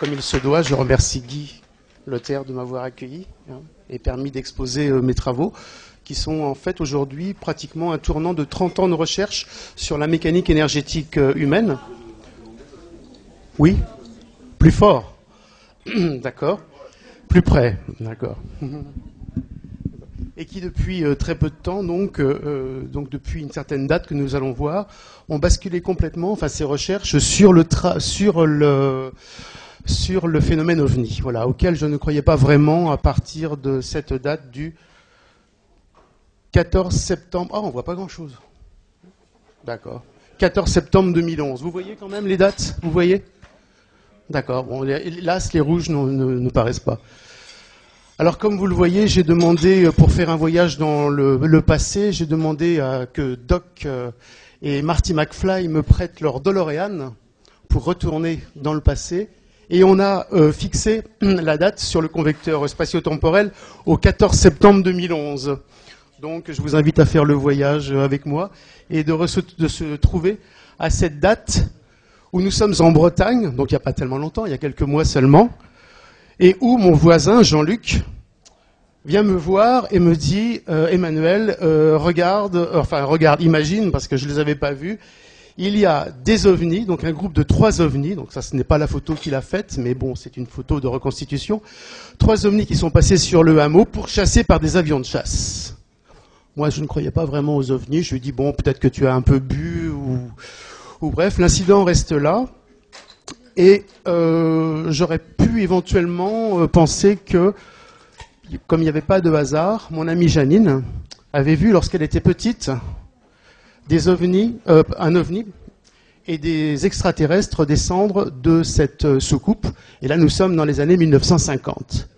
comme il se doit, je remercie Guy Lothaire de m'avoir accueilli et permis d'exposer mes travaux, qui sont en fait aujourd'hui pratiquement un tournant de 30 ans de recherche sur la mécanique énergétique humaine. Oui, plus fort. D'accord. Plus près. D'accord. Et qui depuis très peu de temps, donc depuis une certaine date que nous allons voir, ont basculé complètement, enfin ces recherches, sur le phénomène OVNI, voilà, auquel je ne croyais pas vraiment à partir de cette date du 14 septembre. Ah, on voit pas grand-chose. D'accord. 14 septembre 2011. Vous voyez quand même les dates? Vous voyez? D'accord. Bon, hélas, les rouges ne paraissent pas. Alors, comme vous le voyez, j'ai demandé, pour faire un voyage dans le passé, j'ai demandé que Doc et Marty McFly me prêtent leur DeLorean pour retourner dans le passé. Et on a fixé la date sur le convecteur spatio-temporel au 14 septembre 2011. Donc, je vous invite à faire le voyage avec moi et de se trouver à cette date où nous sommes en Bretagne, donc il n'y a pas tellement longtemps, il y a quelques mois seulement, et où mon voisin, Jean-Luc, vient me voir et me dit « Emmanuel, regarde, imagine, parce que je ne les avais pas vus, il y a des ovnis, donc un groupe de 3 ovnis, donc ça ce n'est pas la photo qu'il a faite, mais bon, c'est une photo de reconstitution, 3 ovnis qui sont passés sur le hameau pourchassés par des avions de chasse. » Moi, je ne croyais pas vraiment aux ovnis, je lui dis « Bon, peut-être que tu as un peu bu, ou bref, l'incident reste là. » Et j'aurais pu éventuellement penser que, comme il n'y avait pas de hasard, mon amie Janine avait vu, lorsqu'elle était petite, des ovnis, un ovni et des extraterrestres descendre de cette soucoupe. Et là, nous sommes dans les années 1950.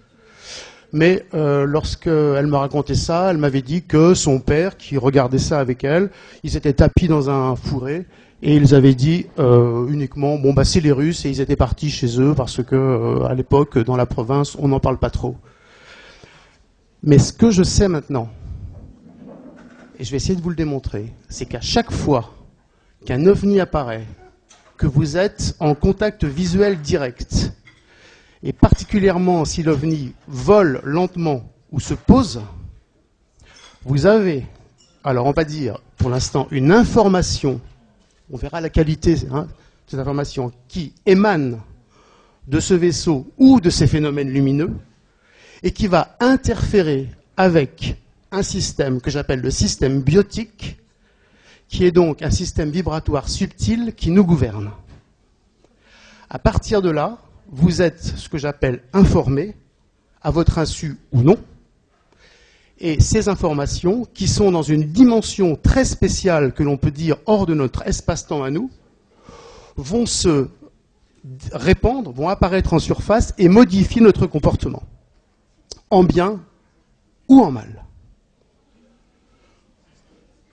Mais lorsqu'elle me racontait ça, elle m'avait dit que son père, qui regardait ça avec elle, ils s'étaient tapis dans un fourré. Et ils avaient dit uniquement, bon bah c'est les Russes, et ils étaient partis chez eux parce que à l'époque, dans la province, on n'en parle pas trop. Mais ce que je sais maintenant, et je vais essayer de vous le démontrer, c'est qu'à chaque fois qu'un ovni apparaît, que vous êtes en contact visuel direct, et particulièrement si l'ovni vole lentement ou se pose, vous avez, alors on va dire pour l'instant, une information. On verra la qualité de cette information qui émane de ce vaisseau ou de ces phénomènes lumineux et qui va interférer avec un système que j'appelle le système biotique, qui est donc un système vibratoire subtil qui nous gouverne. À partir de là, vous êtes ce que j'appelle informé, à votre insu ou non, et ces informations, qui sont dans une dimension très spéciale que l'on peut dire hors de notre espace-temps à nous, vont se répandre, vont apparaître en surface et modifier notre comportement, en bien ou en mal.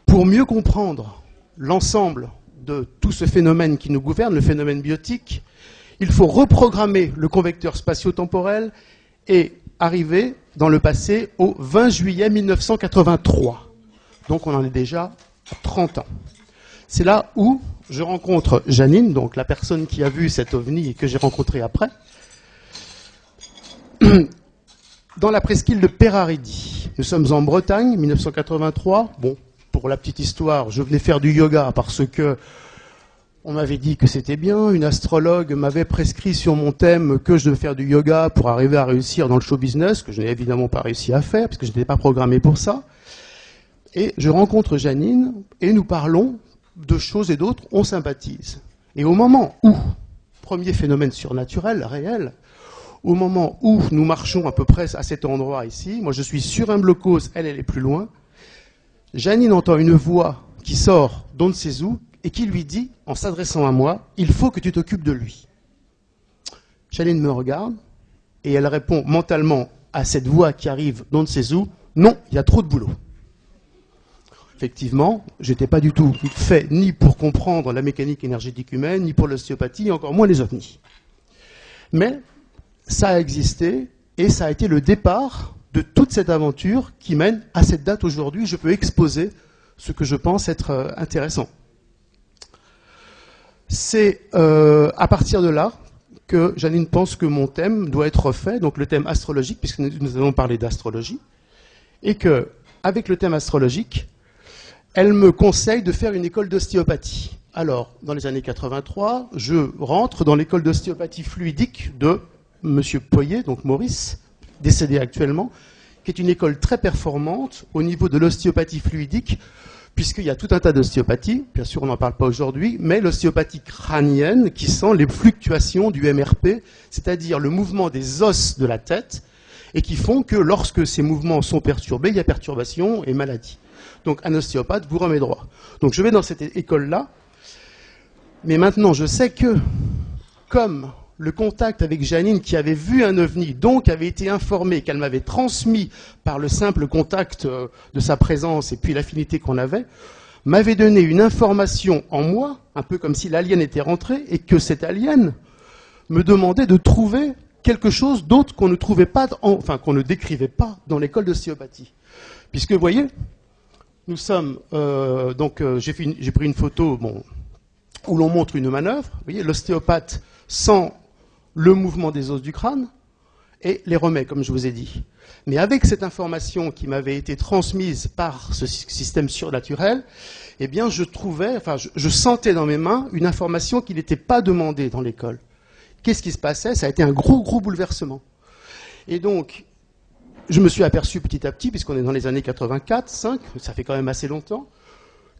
Pour mieux comprendre l'ensemble de tout ce phénomène qui nous gouverne, le phénomène biotique, il faut reprogrammer le convecteur spatio-temporel et arrivé dans le passé au 20 juillet 1983. Donc on en est déjà à 30 ans. C'est là où je rencontre Janine, donc la personne qui a vu cet ovni et que j'ai rencontré après, dans la presqu'île de Peraridi. Nous sommes en Bretagne, 1983. Bon, pour la petite histoire, je venais faire du yoga parce que on m'avait dit que c'était bien, une astrologue m'avait prescrit sur mon thème que je devais faire du yoga pour arriver à réussir dans le show business, que je n'ai évidemment pas réussi à faire, parce que je n'étais pas programmé pour ça. Et je rencontre Janine, et nous parlons de choses et d'autres, on sympathise. Et au moment où, premier phénomène surnaturel, réel, au moment où nous marchons à peu près à cet endroit ici, moi je suis sur un blocos, elle est plus loin, Janine entend une voix qui sort d'on ne sait où, et qui lui dit, en s'adressant à moi, « Il faut que tu t'occupes de lui ». Janine me regarde, et elle répond mentalement à cette voix qui arrive d'on ne sait où, « Non, il y a trop de boulot ». Effectivement, je n'étais pas du tout fait ni pour comprendre la mécanique énergétique humaine, ni pour l'ostéopathie, et encore moins les ovnis. Mais ça a existé, et ça a été le départ de toute cette aventure qui mène à cette date aujourd'hui. Je peux exposer ce que je pense être intéressant. C'est à partir de là que Janine pense que mon thème doit être refait, donc le thème astrologique, puisque nous allons parler d'astrologie, et que, avec le thème astrologique, elle me conseille de faire une école d'ostéopathie. Alors, dans les années 83, je rentre dans l'école d'ostéopathie fluidique de M. Poyer, donc Maurice, décédé actuellement, qui est une école très performante au niveau de l'ostéopathie fluidique, puisqu'il y a tout un tas d'ostéopathies, bien sûr on n'en parle pas aujourd'hui, mais l'ostéopathie crânienne qui sent les fluctuations du MRP, c'est-à-dire le mouvement des os de la tête, et qui font que lorsque ces mouvements sont perturbés, il y a perturbation et maladie. Donc un ostéopathe vous remet droit. Donc je vais dans cette école-là, mais maintenant je sais que, comme le contact avec Janine qui avait vu un ovni, donc avait été informée, qu'elle m'avait transmis par le simple contact de sa présence et puis l'affinité qu'on avait, m'avait donné une information en moi, un peu comme si l'alien était rentré, et que cet alien me demandait de trouver quelque chose d'autre qu'on ne trouvait pas, enfin qu'on ne décrivait pas dans l'école d'ostéopathie. Puisque, vous voyez, nous sommes, j'ai pris une photo où l'on montre une manœuvre, vous voyez, l'ostéopathe sent le mouvement des os du crâne et les remet, comme je vous ai dit. Mais avec cette information qui m'avait été transmise par ce système surnaturel, eh bien, je sentais dans mes mains une information qui n'était pas demandée dans l'école. Qu'est-ce qui se passait? Ça a été un gros bouleversement. Et donc, je me suis aperçu petit à petit, puisqu'on est dans les années 84, 5, ça fait quand même assez longtemps,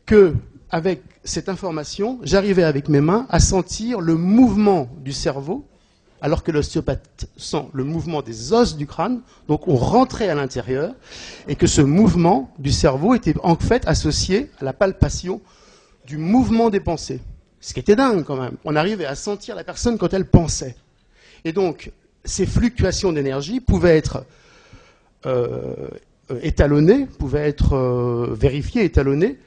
que avec cette information, j'arrivais avec mes mains à sentir le mouvement du cerveau, alors que l'ostéopathe sent le mouvement des os du crâne, donc on rentrait à l'intérieur, et que ce mouvement du cerveau était en fait associé à la palpation du mouvement des pensées. Ce qui était dingue quand même. On arrivait à sentir la personne quand elle pensait. Et donc, ces fluctuations d'énergie pouvaient être étalonnées, pouvaient être vérifiées, étalonnées,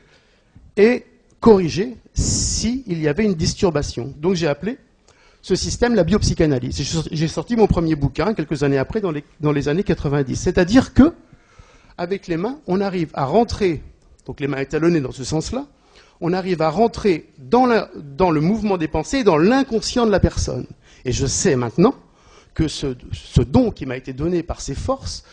et corrigées s'il y avait une disturbation. Donc j'ai appelé ce système la biopsychanalyse. J'ai sorti mon premier bouquin quelques années après, dans les années 90. C'est-à-dire que, avec les mains, on arrive à rentrer, donc les mains étalonnées dans ce sens-là, on arrive à rentrer dans le mouvement des pensées, dans l'inconscient de la personne. Et je sais maintenant que ce don qui m'a été donné par ces forces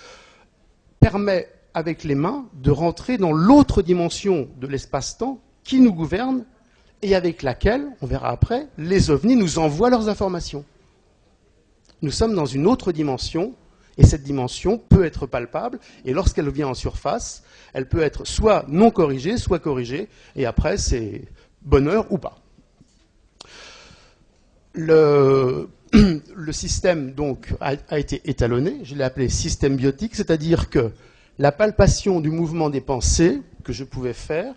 permet, avec les mains, de rentrer dans l'autre dimension de l'espace-temps qui nous gouverne et avec laquelle, on verra après, les ovnis nous envoient leurs informations. Nous sommes dans une autre dimension, et cette dimension peut être palpable, et lorsqu'elle vient en surface, elle peut être soit non corrigée, soit corrigée, et après c'est bonheur ou pas. Le système donc a été étalonné, je l'ai appelé système biotique, c'est-à-dire que la palpation du mouvement des pensées que je pouvais faire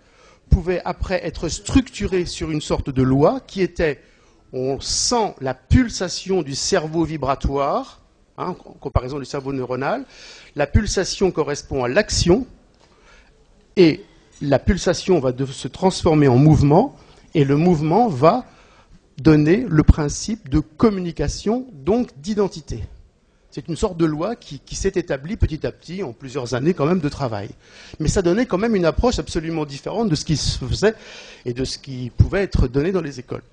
pouvait après être structurée sur une sorte de loi qui était, on sent la pulsation du cerveau vibratoire, en comparaison du cerveau neuronal, la pulsation correspond à l'action, et la pulsation va se transformer en mouvement, et le mouvement va donner le principe de communication, donc d'identité. C'est une sorte de loi qui s'est établie petit à petit en plusieurs années quand même de travail. Mais ça donnait quand même une approche absolument différente de ce qui se faisait et de ce qui pouvait être donné dans les écoles.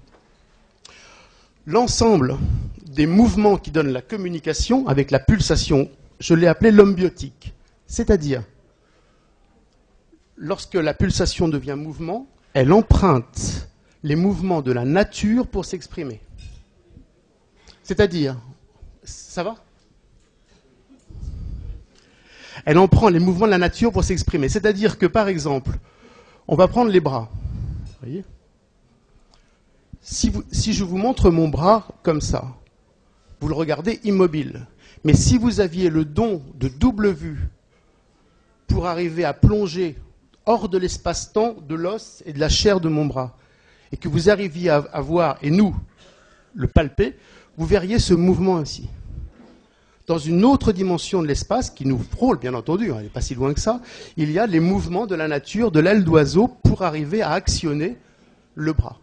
L'ensemble des mouvements qui donnent la communication avec la pulsation, je l'ai appelé l'homme biotique. C'est-à-dire, lorsque la pulsation devient mouvement, elle emprunte les mouvements de la nature pour s'exprimer. C'est-à-dire, ça va ? Elle en prend les mouvements de la nature pour s'exprimer. C'est-à-dire que, par exemple, on va prendre les bras. Vous voyez ? Si je vous montre mon bras comme ça, vous le regardez immobile. Mais si vous aviez le don de double vue pour arriver à plonger hors de l'espace-temps de l'os et de la chair de mon bras, et que vous arriviez à voir, et nous, le palper, vous verriez ce mouvement ainsi. Dans une autre dimension de l'espace, qui nous frôle, bien entendu, elle n'est pas si loin que ça, il y a les mouvements de la nature, de l'aile d'oiseau, pour arriver à actionner le bras.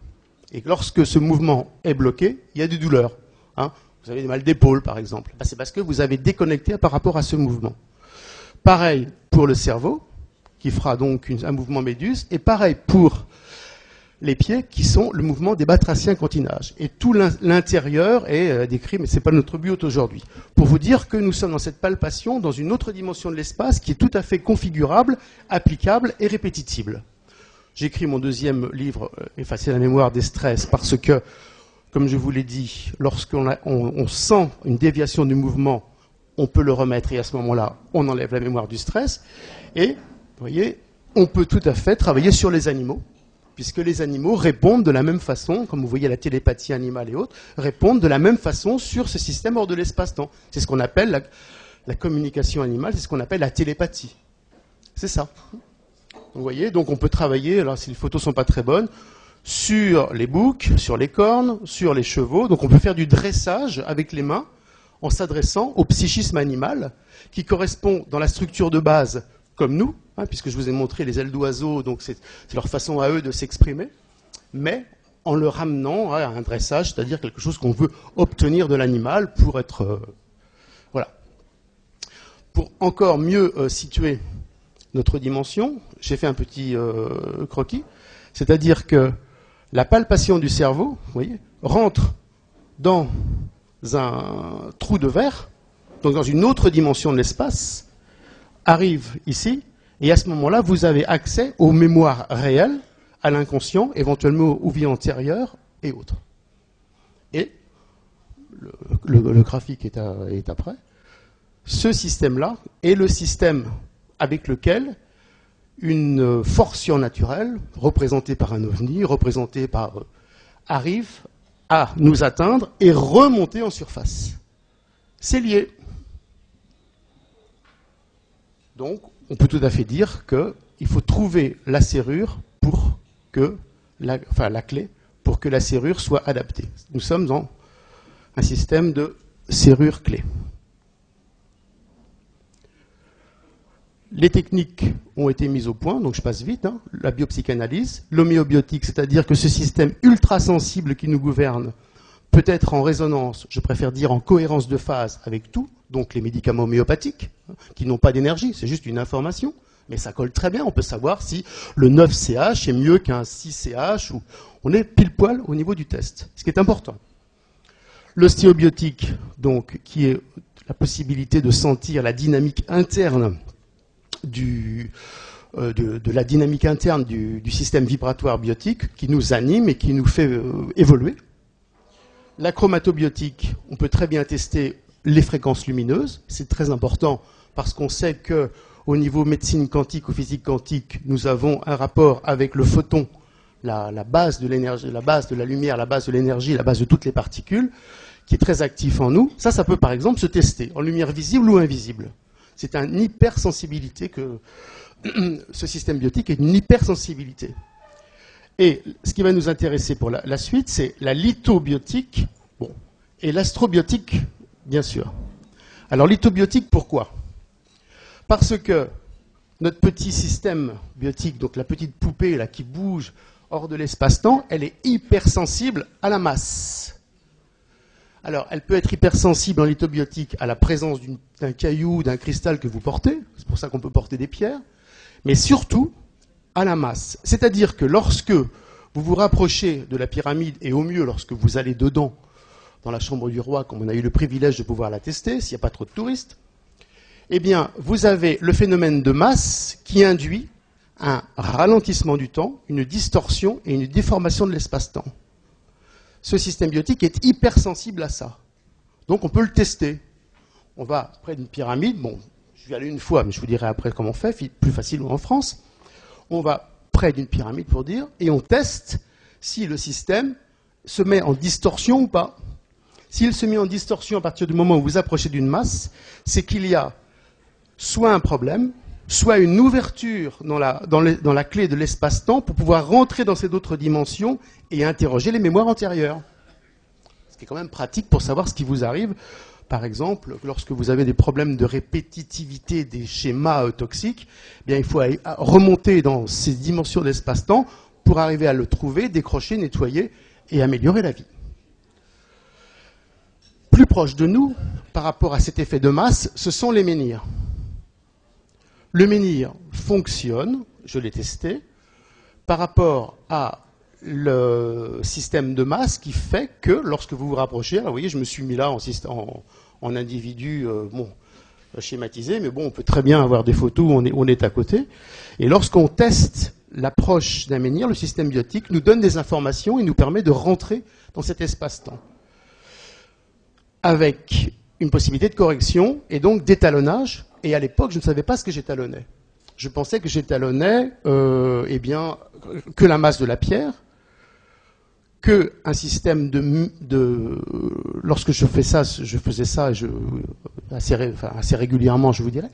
Et lorsque ce mouvement est bloqué, il y a des douleurs. Vous avez des mal d'épaule, par exemple. C'est parce que vous avez déconnecté par rapport à ce mouvement. Pareil pour le cerveau, qui fera donc un mouvement méduse, et pareil pour les pieds qui sont le mouvement des batraciens continage. Et tout l'intérieur est décrit, mais ce n'est pas notre but aujourd'hui. Pour vous dire que nous sommes dans cette palpation, dans une autre dimension de l'espace qui est tout à fait configurable, applicable et répétitible. J'écris mon deuxième livre, Effacer la mémoire des stress, parce que, comme je vous l'ai dit, lorsqu'on sent une déviation du mouvement, on peut le remettre et à ce moment-là, on enlève la mémoire du stress. Et, vous voyez, on peut tout à fait travailler sur les animaux, puisque les animaux répondent de la même façon, comme vous voyez la télépathie animale et autres, répondent de la même façon sur ce système hors de l'espace-temps. C'est ce qu'on appelle la communication animale, c'est ce qu'on appelle la télépathie. C'est ça. Vous voyez, donc on peut travailler, alors si les photos ne sont pas très bonnes, sur les boucs, sur les cornes, sur les chevaux. Donc on peut faire du dressage avec les mains en s'adressant au psychisme animal qui correspond dans la structure de base comme nous, puisque je vous ai montré les ailes d'oiseau, donc c'est leur façon à eux de s'exprimer, mais en le ramenant à un dressage, c'est-à-dire quelque chose qu'on veut obtenir de l'animal pour être... voilà. Pour encore mieux situer notre dimension, j'ai fait un petit croquis, c'est-à-dire que la palpation du cerveau, vous voyez, rentre dans un trou de verre, donc dans une autre dimension de l'espace, arrive ici, et à ce moment-là, vous avez accès aux mémoires réelles, à l'inconscient, éventuellement aux vies antérieures et autres. Et le graphique est après. Ce système-là est le système avec lequel une force surnaturelle, représentée par un ovni, représentée par... arrive à nous atteindre et remonter en surface. C'est lié. Donc, on peut tout à fait dire qu'il faut trouver la serrure pour que, la clé, pour que la serrure soit adaptée. Nous sommes dans un système de serrure clé. Les techniques ont été mises au point, donc je passe vite, la biopsychanalyse, l'homéobiotique, c'est-à-dire que ce système ultra-sensible qui nous gouverne peut être en résonance, je préfère dire en cohérence de phase avec tout, donc les médicaments homéopathiques, qui n'ont pas d'énergie, c'est juste une information, mais ça colle très bien, on peut savoir si le 9CH est mieux qu'un 6CH, ou on est pile poil au niveau du test, ce qui est important. L'ostéobiotique, donc, qui est la possibilité de sentir la dynamique interne de la dynamique interne du système vibratoire biotique qui nous anime et qui nous fait évoluer. La chromatobiotique, on peut très bien tester les fréquences lumineuses, c'est très important parce qu'on sait qu'au niveau médecine quantique ou physique quantique, nous avons un rapport avec le photon, la base de l'énergie, la base de la lumière, la base de l'énergie, la base de toutes les particules, qui est très actif en nous. Ça peut par exemple se tester en lumière visible ou invisible. C'est une hypersensibilité que ce système biotique est une hypersensibilité. Et ce qui va nous intéresser pour la suite, c'est la lithobiotique et l'astrobiotique, bien sûr. Alors lithobiotique, pourquoi? Parce que notre petit système biotique, donc la petite poupée là, qui bouge hors de l'espace-temps, elle est hypersensible à la masse. Alors, elle peut être hypersensible en lithobiotique à la présence d'un caillou, d'un cristal que vous portez, c'est pour ça qu'on peut porter des pierres, mais surtout à la masse. C'est-à-dire que lorsque vous vous rapprochez de la pyramide, et au mieux lorsque vous allez dedans, dans la chambre du roi, comme on a eu le privilège de pouvoir la tester, s'il n'y a pas trop de touristes, eh bien, vous avez le phénomène de masse qui induit un ralentissement du temps, une distorsion et une déformation de l'espace-temps. Ce système biotique est hypersensible à ça. Donc on peut le tester. On va près d'une pyramide, bon, je vais aller une fois, mais je vous dirai après comment on fait, plus facilement en France. On va près d'une pyramide pour dire, et on teste si le système se met en distorsion ou pas. S'il se met en distorsion à partir du moment où vous approchez d'une masse, c'est qu'il y a soit un problème, soit une ouverture dans la clé de l'espace-temps pour pouvoir rentrer dans ces autres dimensions et interroger les mémoires antérieures. Ce qui est quand même pratique pour savoir ce qui vous arrive. Par exemple, lorsque vous avez des problèmes de répétitivité des schémas toxiques, eh bien, il faut aller remonter dans ces dimensions de l'espace-temps pour arriver à le trouver, décrocher, nettoyer et améliorer la vie. Plus proche de nous, par rapport à cet effet de masse, ce sont les menhirs. Le menhir fonctionne, je l'ai testé, par rapport à le système de masse qui fait que lorsque vous vous rapprochez, alors vous voyez, je me suis mis là en individu schématisé, mais bon, on peut très bien avoir des photos où on est à côté. Et lorsqu'on teste l'approche d'un menhir, le système biotique nous donne des informations et nous permet de rentrer dans cet espace-temps. Avec une possibilité de correction et donc d'étalonnage. Et à l'époque, je ne savais pas ce que j'étalonnais. Je pensais que j'étalonnais que la masse de la pierre, que un système lorsque je faisais ça assez régulièrement, je vous dirais.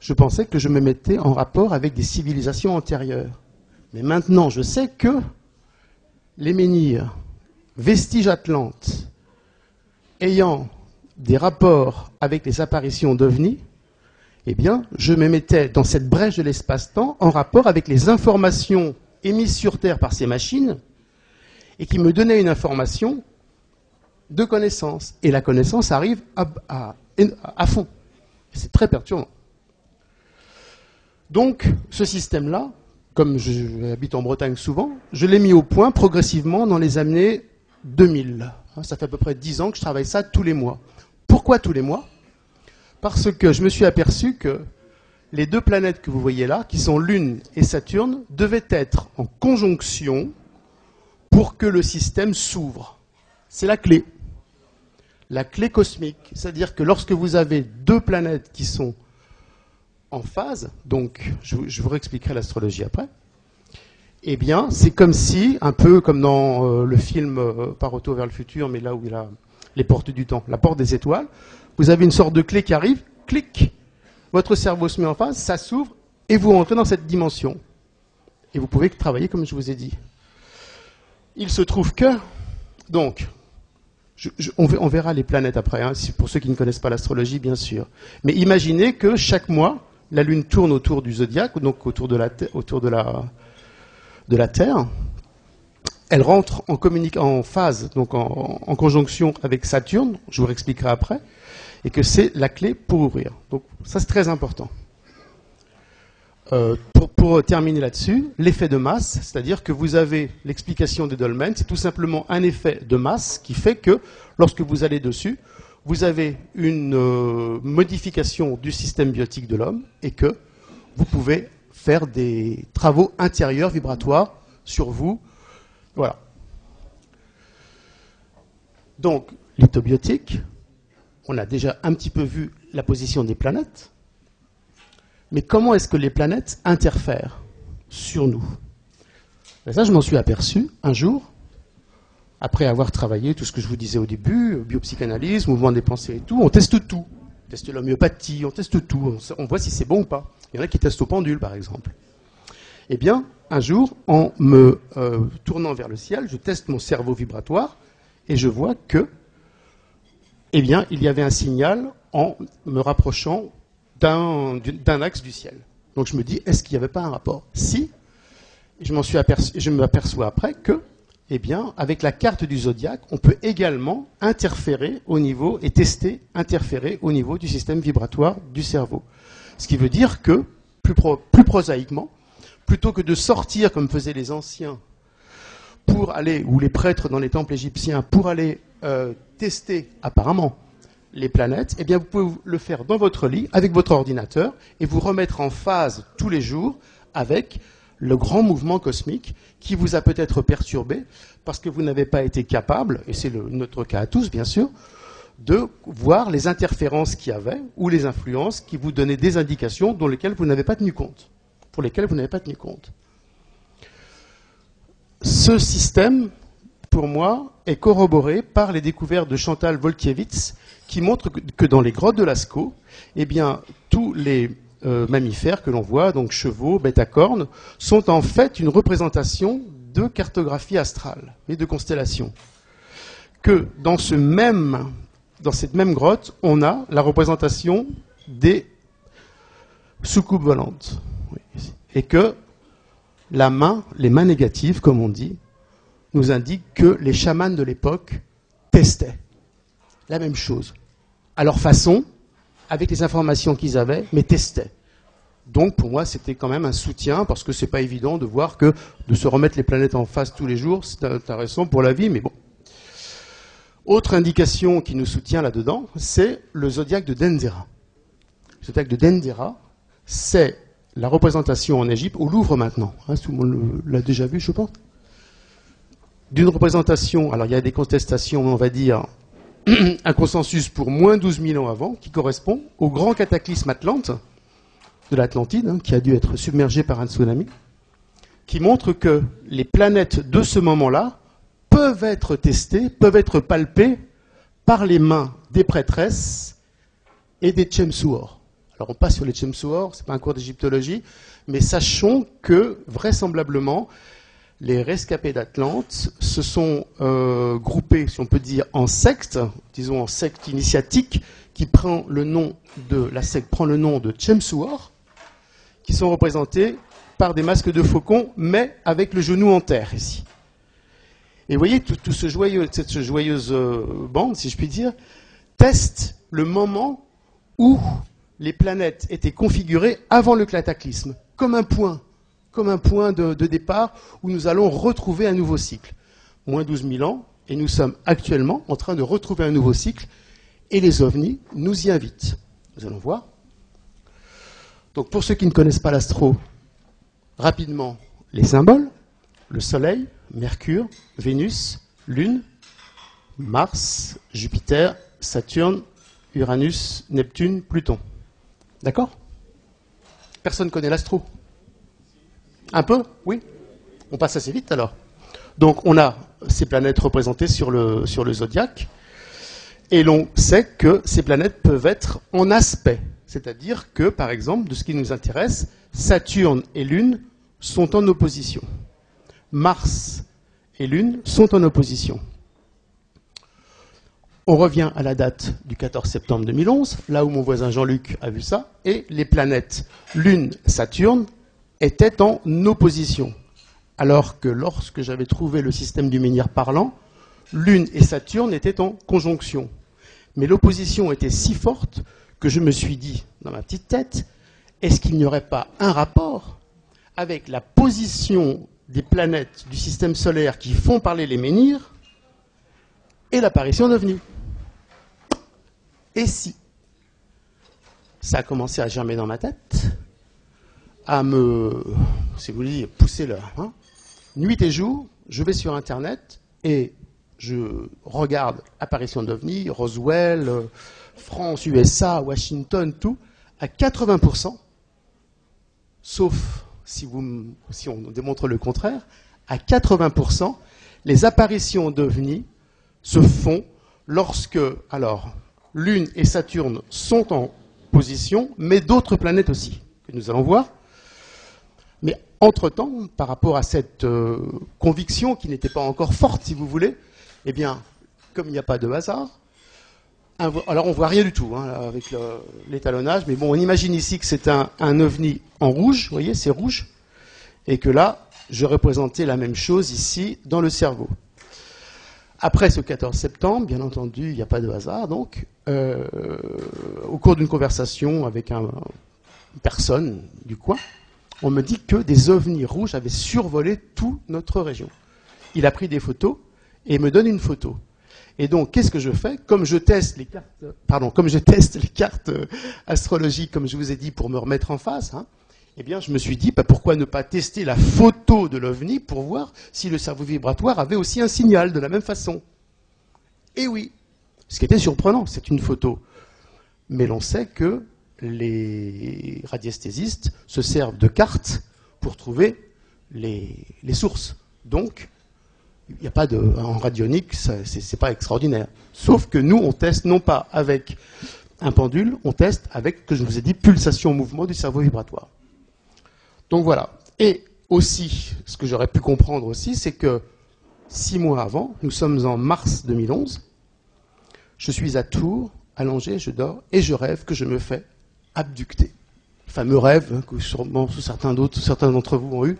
Je pensais que je me mettais en rapport avec des civilisations antérieures. Mais maintenant, je sais que les menhirs, vestiges atlantes, ayant des rapports avec les apparitions d'OVNI, eh bien, je me mettais dans cette brèche de l'espace-temps en rapport avec les informations émises sur Terre par ces machines et qui me donnaient une information de connaissance. Et la connaissance arrive à fond. C'est très perturbant. Donc, ce système-là, comme j'habite en Bretagne souvent, je l'ai mis au point progressivement dans les années 2000. Ça fait à peu près 10 ans que je travaille ça tous les mois. Pourquoi tous les mois ? Parce que je me suis aperçu que les deux planètes que vous voyez là, qui sont Lune et Saturne, devaient être en conjonction pour que le système s'ouvre. C'est la clé cosmique. C'est-à-dire que lorsque vous avez deux planètes qui sont en phase, donc je vous réexpliquerai l'astrologie après, eh bien, c'est comme si, un peu comme dans le film Par retour vers le futur, mais là où il y a les portes du temps, la porte des étoiles, vous avez une sorte de clé qui arrive, clic, votre cerveau se met en phase, ça s'ouvre, et vous rentrez dans cette dimension. Et vous pouvez travailler comme je vous ai dit. Il se trouve que, donc, on verra les planètes après, hein, pour ceux qui ne connaissent pas l'astrologie, bien sûr. Mais imaginez que chaque mois, la Lune tourne autour du zodiaque, donc autour de la Terre. Elle rentre en phase, donc en conjonction avec Saturne, je vous réexpliquerai après, et que c'est la clé pour ouvrir. Donc ça, c'est très important. Pour terminer là-dessus, l'effet de masse, c'est-à-dire que vous avez l'explication des dolmens, c'est tout simplement un effet de masse qui fait que lorsque vous allez dessus, vous avez une modification du système biotique de l'homme et que vous pouvez faire des travaux intérieurs vibratoires sur vous. Voilà. Donc, lithobiotique, on a déjà un petit peu vu la position des planètes. Mais comment est-ce que les planètes interfèrent sur nous ? Et ça, je m'en suis aperçu un jour, après avoir travaillé tout ce que je vous disais au début, biopsychanalyse, mouvement des pensées et tout, on teste tout. On teste l'homéopathie, on teste tout, on voit si c'est bon ou pas. Il y en a qui testent au pendule, par exemple. Eh bien, un jour, en me tournant vers le ciel, je teste mon cerveau vibratoire et je vois que, eh bien, il y avait un signal en me rapprochant d'un axe du ciel. Donc je me dis, est-ce qu'il n'y avait pas un rapport ? Si, je m'aperçois après que, eh bien, avec la carte du zodiaque, on peut également interférer au niveau du système vibratoire du cerveau. Ce qui veut dire que, plus prosaïquement, plutôt que de sortir comme faisaient les anciens pour aller, ou les prêtres dans les temples égyptiens, pour aller tester apparemment les planètes, eh bien vous pouvez le faire dans votre lit, avec votre ordinateur, et vous remettre en phase tous les jours avec le grand mouvement cosmique qui vous a peut-être perturbé parce que vous n'avez pas été capable, et c'est notre cas à tous bien sûr, de voir les interférences qu'il y avait ou les influences qui vous donnaient des indications pour lesquelles vous n'avez pas tenu compte. Ce système, pour moi, est corroboré par les découvertes de Chantal Volkiewicz qui montrent que dans les grottes de Lascaux, eh bien, tous les mammifères que l'on voit, donc chevaux, bêtes à cornes, sont en fait une représentation de cartographie astrale et de constellation. Que dans cette même grotte, on a la représentation des soucoupes volantes. Et que les mains négatives, comme on dit, nous indiquent que les chamans de l'époque testaient la même chose, à leur façon, avec les informations qu'ils avaient, mais testaient. Donc pour moi, c'était quand même un soutien, parce que c'est pas évident de voir que de se remettre les planètes en face tous les jours, c'est intéressant pour la vie, mais bon. Autre indication qui nous soutient là-dedans, c'est le zodiaque de Dendera. Le zodiaque de Dendera, c'est la représentation en Égypte, au Louvre maintenant, hein, tout le monde l'a déjà vu, je pense, d'une représentation, alors il y a des contestations, on va dire, un consensus pour moins 12 000 ans avant, qui correspond au grand cataclysme Atlante, de l'Atlantide, hein, qui a dû être submergé par un tsunami, qui montre que les planètes de ce moment-là peuvent être testées, peuvent être palpées par les mains des prêtresses et des Chemsuor. Alors on passe sur les Chemsuor, ce n'est pas un cours d'égyptologie, mais sachons que, vraisemblablement, les rescapés d'Atlante se sont groupés, si on peut dire, en sectes, disons en secte initiatique, qui prend le nom de la secte prend le nom de Chemsuor, qui sont représentés par des masques de faucon, mais avec le genou en terre ici. Et vous voyez, tout ce cette joyeuse bande, si je puis dire, teste le moment où les planètes étaient configurées avant le cataclysme, comme un point de départ où nous allons retrouver un nouveau cycle. Moins 12 000 ans, et nous sommes actuellement en train de retrouver un nouveau cycle, et les ovnis nous y invitent. Nous allons voir. Donc pour ceux qui ne connaissent pas l'astro, rapidement, les symboles, le Soleil, Mercure, Vénus, Lune, Mars, Jupiter, Saturne, Uranus, Neptune, Pluton. D'accord? Personne ne connaît l'astro? Un peu? Oui? On passe assez vite alors. Donc on a ces planètes représentées sur le zodiaque, et l'on sait que ces planètes peuvent être en aspect. C'est-à-dire que, par exemple, de ce qui nous intéresse, Saturne et Lune sont en opposition. Mars et Lune sont en opposition. On revient à la date du 14 septembre 2011, là où mon voisin Jean-Luc a vu ça, et les planètes Lune, Saturne étaient en opposition. Alors que lorsque j'avais trouvé le système du menhir parlant, Lune et Saturne étaient en conjonction. Mais l'opposition était si forte que je me suis dit, dans ma petite tête, est-ce qu'il n'y aurait pas un rapport avec la position des planètes du système solaire qui font parler les menhirs et l'apparition d'ovnis? Et si? Ça a commencé à germer dans ma tête, à me, si vous voulez, pousser là. Hein. Nuit et jour, je vais sur Internet et je regarde apparition d'ovnis, Roswell, France, USA, Washington, tout, à 80%, sauf si on démontre le contraire, à 80%, les apparitions d'ovnis se font lorsque, alors, Lune et Saturne sont en position, mais d'autres planètes aussi, que nous allons voir. Mais entre-temps, par rapport à cette conviction qui n'était pas encore forte, si vous voulez, eh bien, comme il n'y a pas de hasard, alors on ne voit rien du tout hein, avec l'étalonnage, mais bon, on imagine ici que c'est un ovni en rouge, vous voyez, c'est rouge, et que là, je représentais la même chose ici dans le cerveau. Après ce 14 septembre, bien entendu, il n'y a pas de hasard, donc, au cours d'une conversation avec une personne du coin, on me dit que des ovnis rouges avaient survolé toute notre région. Il a pris des photos et me donne une photo. Et donc, qu'est-ce que je fais? Comme je teste les cartes astrologiques, comme je vous ai dit, pour me remettre en face, hein, eh bien, je me suis dit, pourquoi ne pas tester la photo de l'OVNI pour voir si le cerveau vibratoire avait aussi un signal de la même façon. Et oui, ce qui était surprenant, c'est une photo. Mais l'on sait que les radiesthésistes se servent de cartes pour trouver les sources. Donc, il n'y a pas en radionique, c'est pas extraordinaire. Sauf que nous, on teste non pas avec un pendule, on teste avec, que je vous ai dit, pulsation, mouvement du cerveau vibratoire. Donc voilà. Et aussi, ce que j'aurais pu comprendre aussi, c'est que 6 mois avant, nous sommes en mars 2011, je suis à Tours, allongé, je dors, et je rêve que je me fais abducter. Le fameux rêve hein, que sûrement certains d'entre vous ont eu.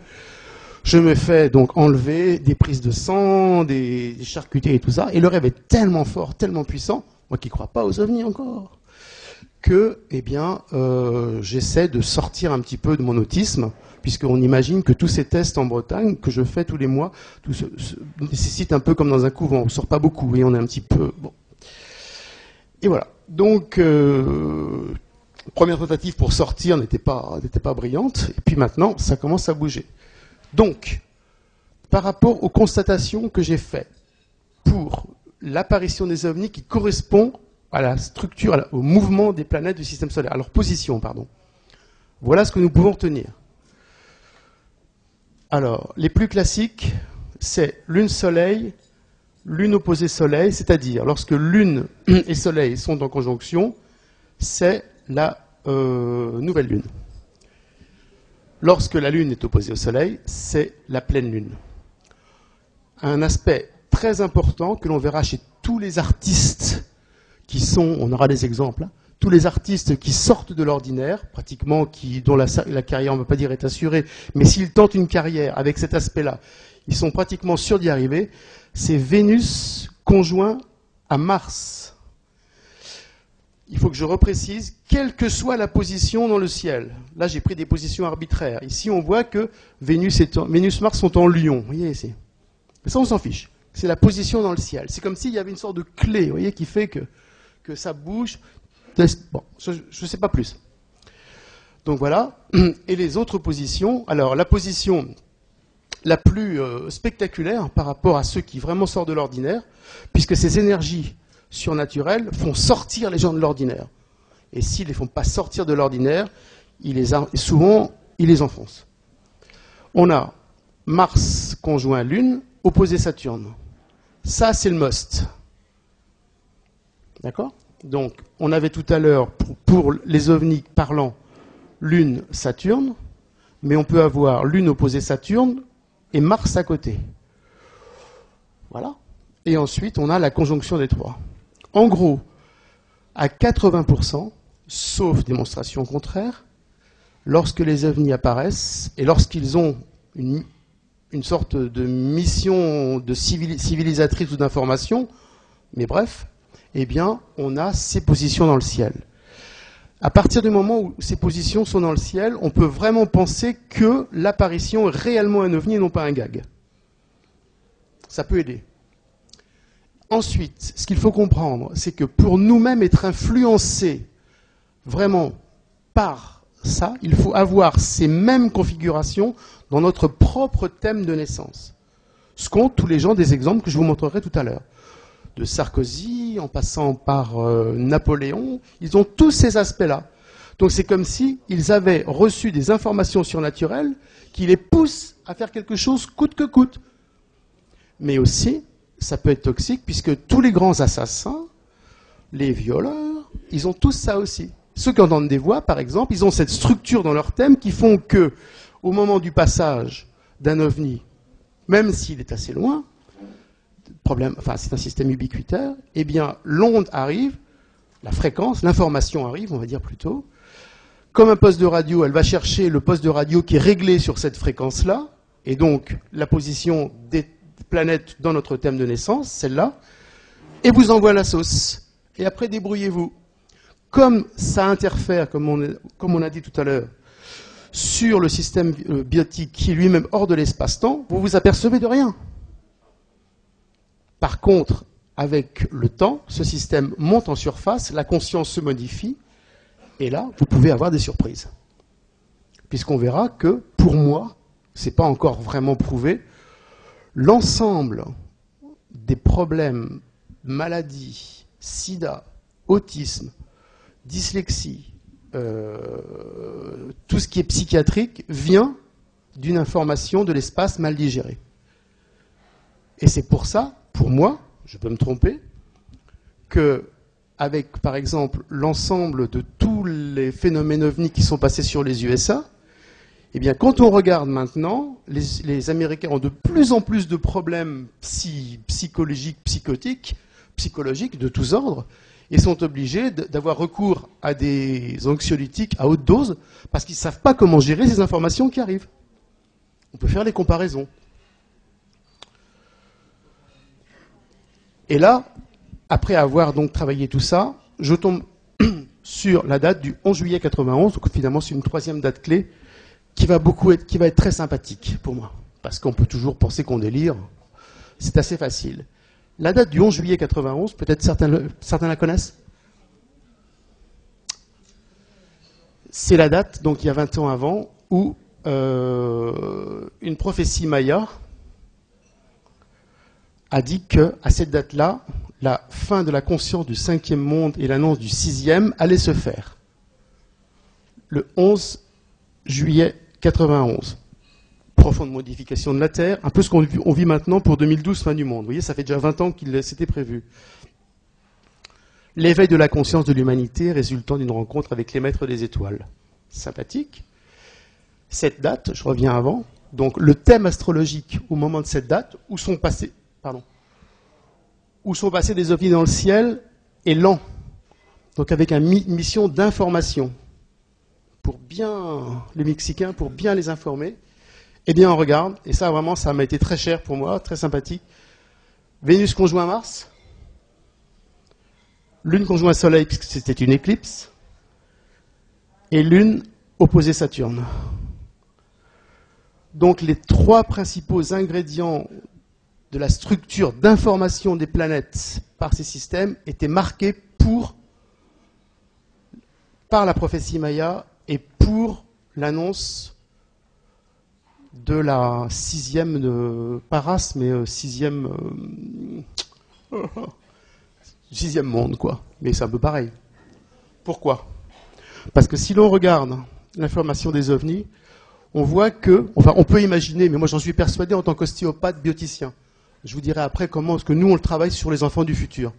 Je me fais donc enlever des prises de sang, des charcuteries et tout ça. Et le rêve est tellement fort, tellement puissant, moi qui ne crois pas aux ovnis encore, que j'essaie de sortir un petit peu de mon autisme, puisqu'on imagine que tous ces tests en Bretagne que je fais tous les mois nécessitent un peu comme dans un couvent, on ne sort pas beaucoup et on est un petit peu... Bon. Et voilà. Donc, première tentative pour sortir n'était pas brillante, et puis maintenant, ça commence à bouger. Donc, par rapport aux constatations que j'ai faites pour l'apparition des ovnis qui correspond à la structure, au mouvement des planètes du système solaire, à leur position, pardon. Voilà ce que nous pouvons retenir. Alors, les plus classiques, c'est Lune-Soleil, Lune opposée Soleil, c'est-à-dire lorsque Lune et Soleil sont en conjonction, c'est la nouvelle Lune. Lorsque la Lune est opposée au Soleil, c'est la pleine Lune. Un aspect très important que l'on verra chez tous les artistes qui sont, on aura des exemples, hein, tous les artistes qui sortent de l'ordinaire, pratiquement, dont la carrière, on ne va pas dire est assurée, mais s'ils tentent une carrière avec cet aspect-là, ils sont pratiquement sûrs d'y arriver, c'est Vénus conjoint à Mars. Il faut que je reprécise, quelle que soit la position dans le ciel. Là, j'ai pris des positions arbitraires. Ici, on voit que Vénus-Mars sont en Lion. Vous voyez ici. Mais ça, on s'en fiche. C'est la position dans le ciel. C'est comme s'il y avait une sorte de clé, vous voyez, qui fait que ça bouge. Bon, je ne sais pas plus. Donc voilà. Et les autres positions. Alors, la position la plus spectaculaire par rapport à ceux qui vraiment sortent de l'ordinaire, puisque ces énergies surnaturelles font sortir les gens de l'ordinaire. Et s'ils ne les font pas sortir de l'ordinaire, souvent, ils les enfoncent. On a Mars conjoint Lune, opposé Saturne. Ça, c'est le must. D'accord ? Donc, on avait tout à l'heure, pour les ovnis parlants, Lune, Saturne, mais on peut avoir Lune opposée Saturne et Mars à côté. Voilà. Et ensuite, on a la conjonction des trois. En gros, à 80%, sauf démonstration contraire, lorsque les ovnis apparaissent et lorsqu'ils ont une sorte de mission de civilisatrice ou d'information, mais bref, eh bien, on a ces positions dans le ciel. À partir du moment où ces positions sont dans le ciel, on peut vraiment penser que l'apparition est réellement un ovni et non pas un gag. Ça peut aider. Ensuite, ce qu'il faut comprendre, c'est que pour nous-mêmes être influencés vraiment par ça, il faut avoir ces mêmes configurations dans notre propre thème de naissance. Ce qu'ont tous les gens des exemples que je vous montrerai tout à l'heure. De Sarkozy, en passant par Napoléon, ils ont tous ces aspects-là. Donc c'est comme s'ils avaient reçu des informations surnaturelles qui les poussent à faire quelque chose coûte que coûte. Mais aussi, ça peut être toxique, puisque tous les grands assassins, les violeurs, ils ont tous ça aussi. Ceux qui entendent des voix, par exemple, ils ont cette structure dans leur thème qui font que, au moment du passage d'un ovni, même s'il est assez loin, c'est un système ubiquitaire, eh bien, l'onde arrive, la fréquence, l'information arrive, on va dire plutôt. Comme un poste de radio, elle va chercher le poste de radio qui est réglé sur cette fréquence-là, et donc la position des planètes dans notre thème de naissance, celle-là, et vous envoie la sauce. Et après, débrouillez-vous. Comme ça interfère, comme on a dit tout à l'heure, sur le système biotique qui est lui-même hors de l'espace-temps, vous vous apercevez de rien. Par contre, avec le temps, ce système monte en surface, la conscience se modifie, et là, vous pouvez avoir des surprises. Puisqu'on verra que, pour moi, ce n'est pas encore vraiment prouvé, l'ensemble des problèmes, maladies, sida, autisme, dyslexie, tout ce qui est psychiatrique vient d'une information de l'espace mal digérée. Et c'est pour ça, pour moi, je peux me tromper, que avec, par exemple, l'ensemble de tous les phénomènes ovnis qui sont passés sur les USA, eh bien, quand on regarde maintenant, les Américains ont de plus en plus de problèmes psychologiques, psychologiques de tous ordres, et sont obligés d'avoir recours à des anxiolytiques à haute dose, parce qu'ils ne savent pas comment gérer ces informations qui arrivent. On peut faire les comparaisons. Et là, après avoir donc travaillé tout ça, je tombe sur la date du 11 juillet 91, donc finalement c'est une troisième date clé qui va être très sympathique pour moi, parce qu'on peut toujours penser qu'on délire, c'est assez facile. La date du 11 juillet 91, peut-être certains la connaissent. C'est la date, donc il y a 20 ans avant, où une prophétie maya a dit qu'à cette date-là, la fin de la conscience du 5e monde et l'annonce du 6e allaient se faire. Le 11 juillet 91. Profonde modification de la Terre, un peu ce qu'on vit maintenant pour 2012, fin du monde. Vous voyez, ça fait déjà 20 ans qu'il s'était prévu. L'éveil de la conscience de l'humanité résultant d'une rencontre avec les maîtres des étoiles. Sympathique. Cette date, je reviens avant, donc le thème astrologique au moment de cette date, où sont passés des ovnis dans le ciel, est lent. Donc avec une mission d'information. Pour bien, les Mexicains, pour bien les informer, eh bien on regarde, et ça vraiment, ça m'a été très cher pour moi, très sympathique. Vénus conjoint Mars, Lune conjoint Soleil, puisque c'était une éclipse, et Lune opposée Saturne. Donc les trois principaux ingrédients de la structure d'information des planètes par ces systèmes étaient marqués par la prophétie Maya et pour l'annonce de la sixième Paras, mais sixième monde, quoi. Mais c'est un peu pareil. Pourquoi? Parce que si l'on regarde l'information des ovnis, on voit que, enfin, on peut imaginer, mais moi j'en suis persuadé en tant qu'ostéopathe bioticien. Je vous dirai après comment est-ce que nous on le travaille sur les enfants du futur.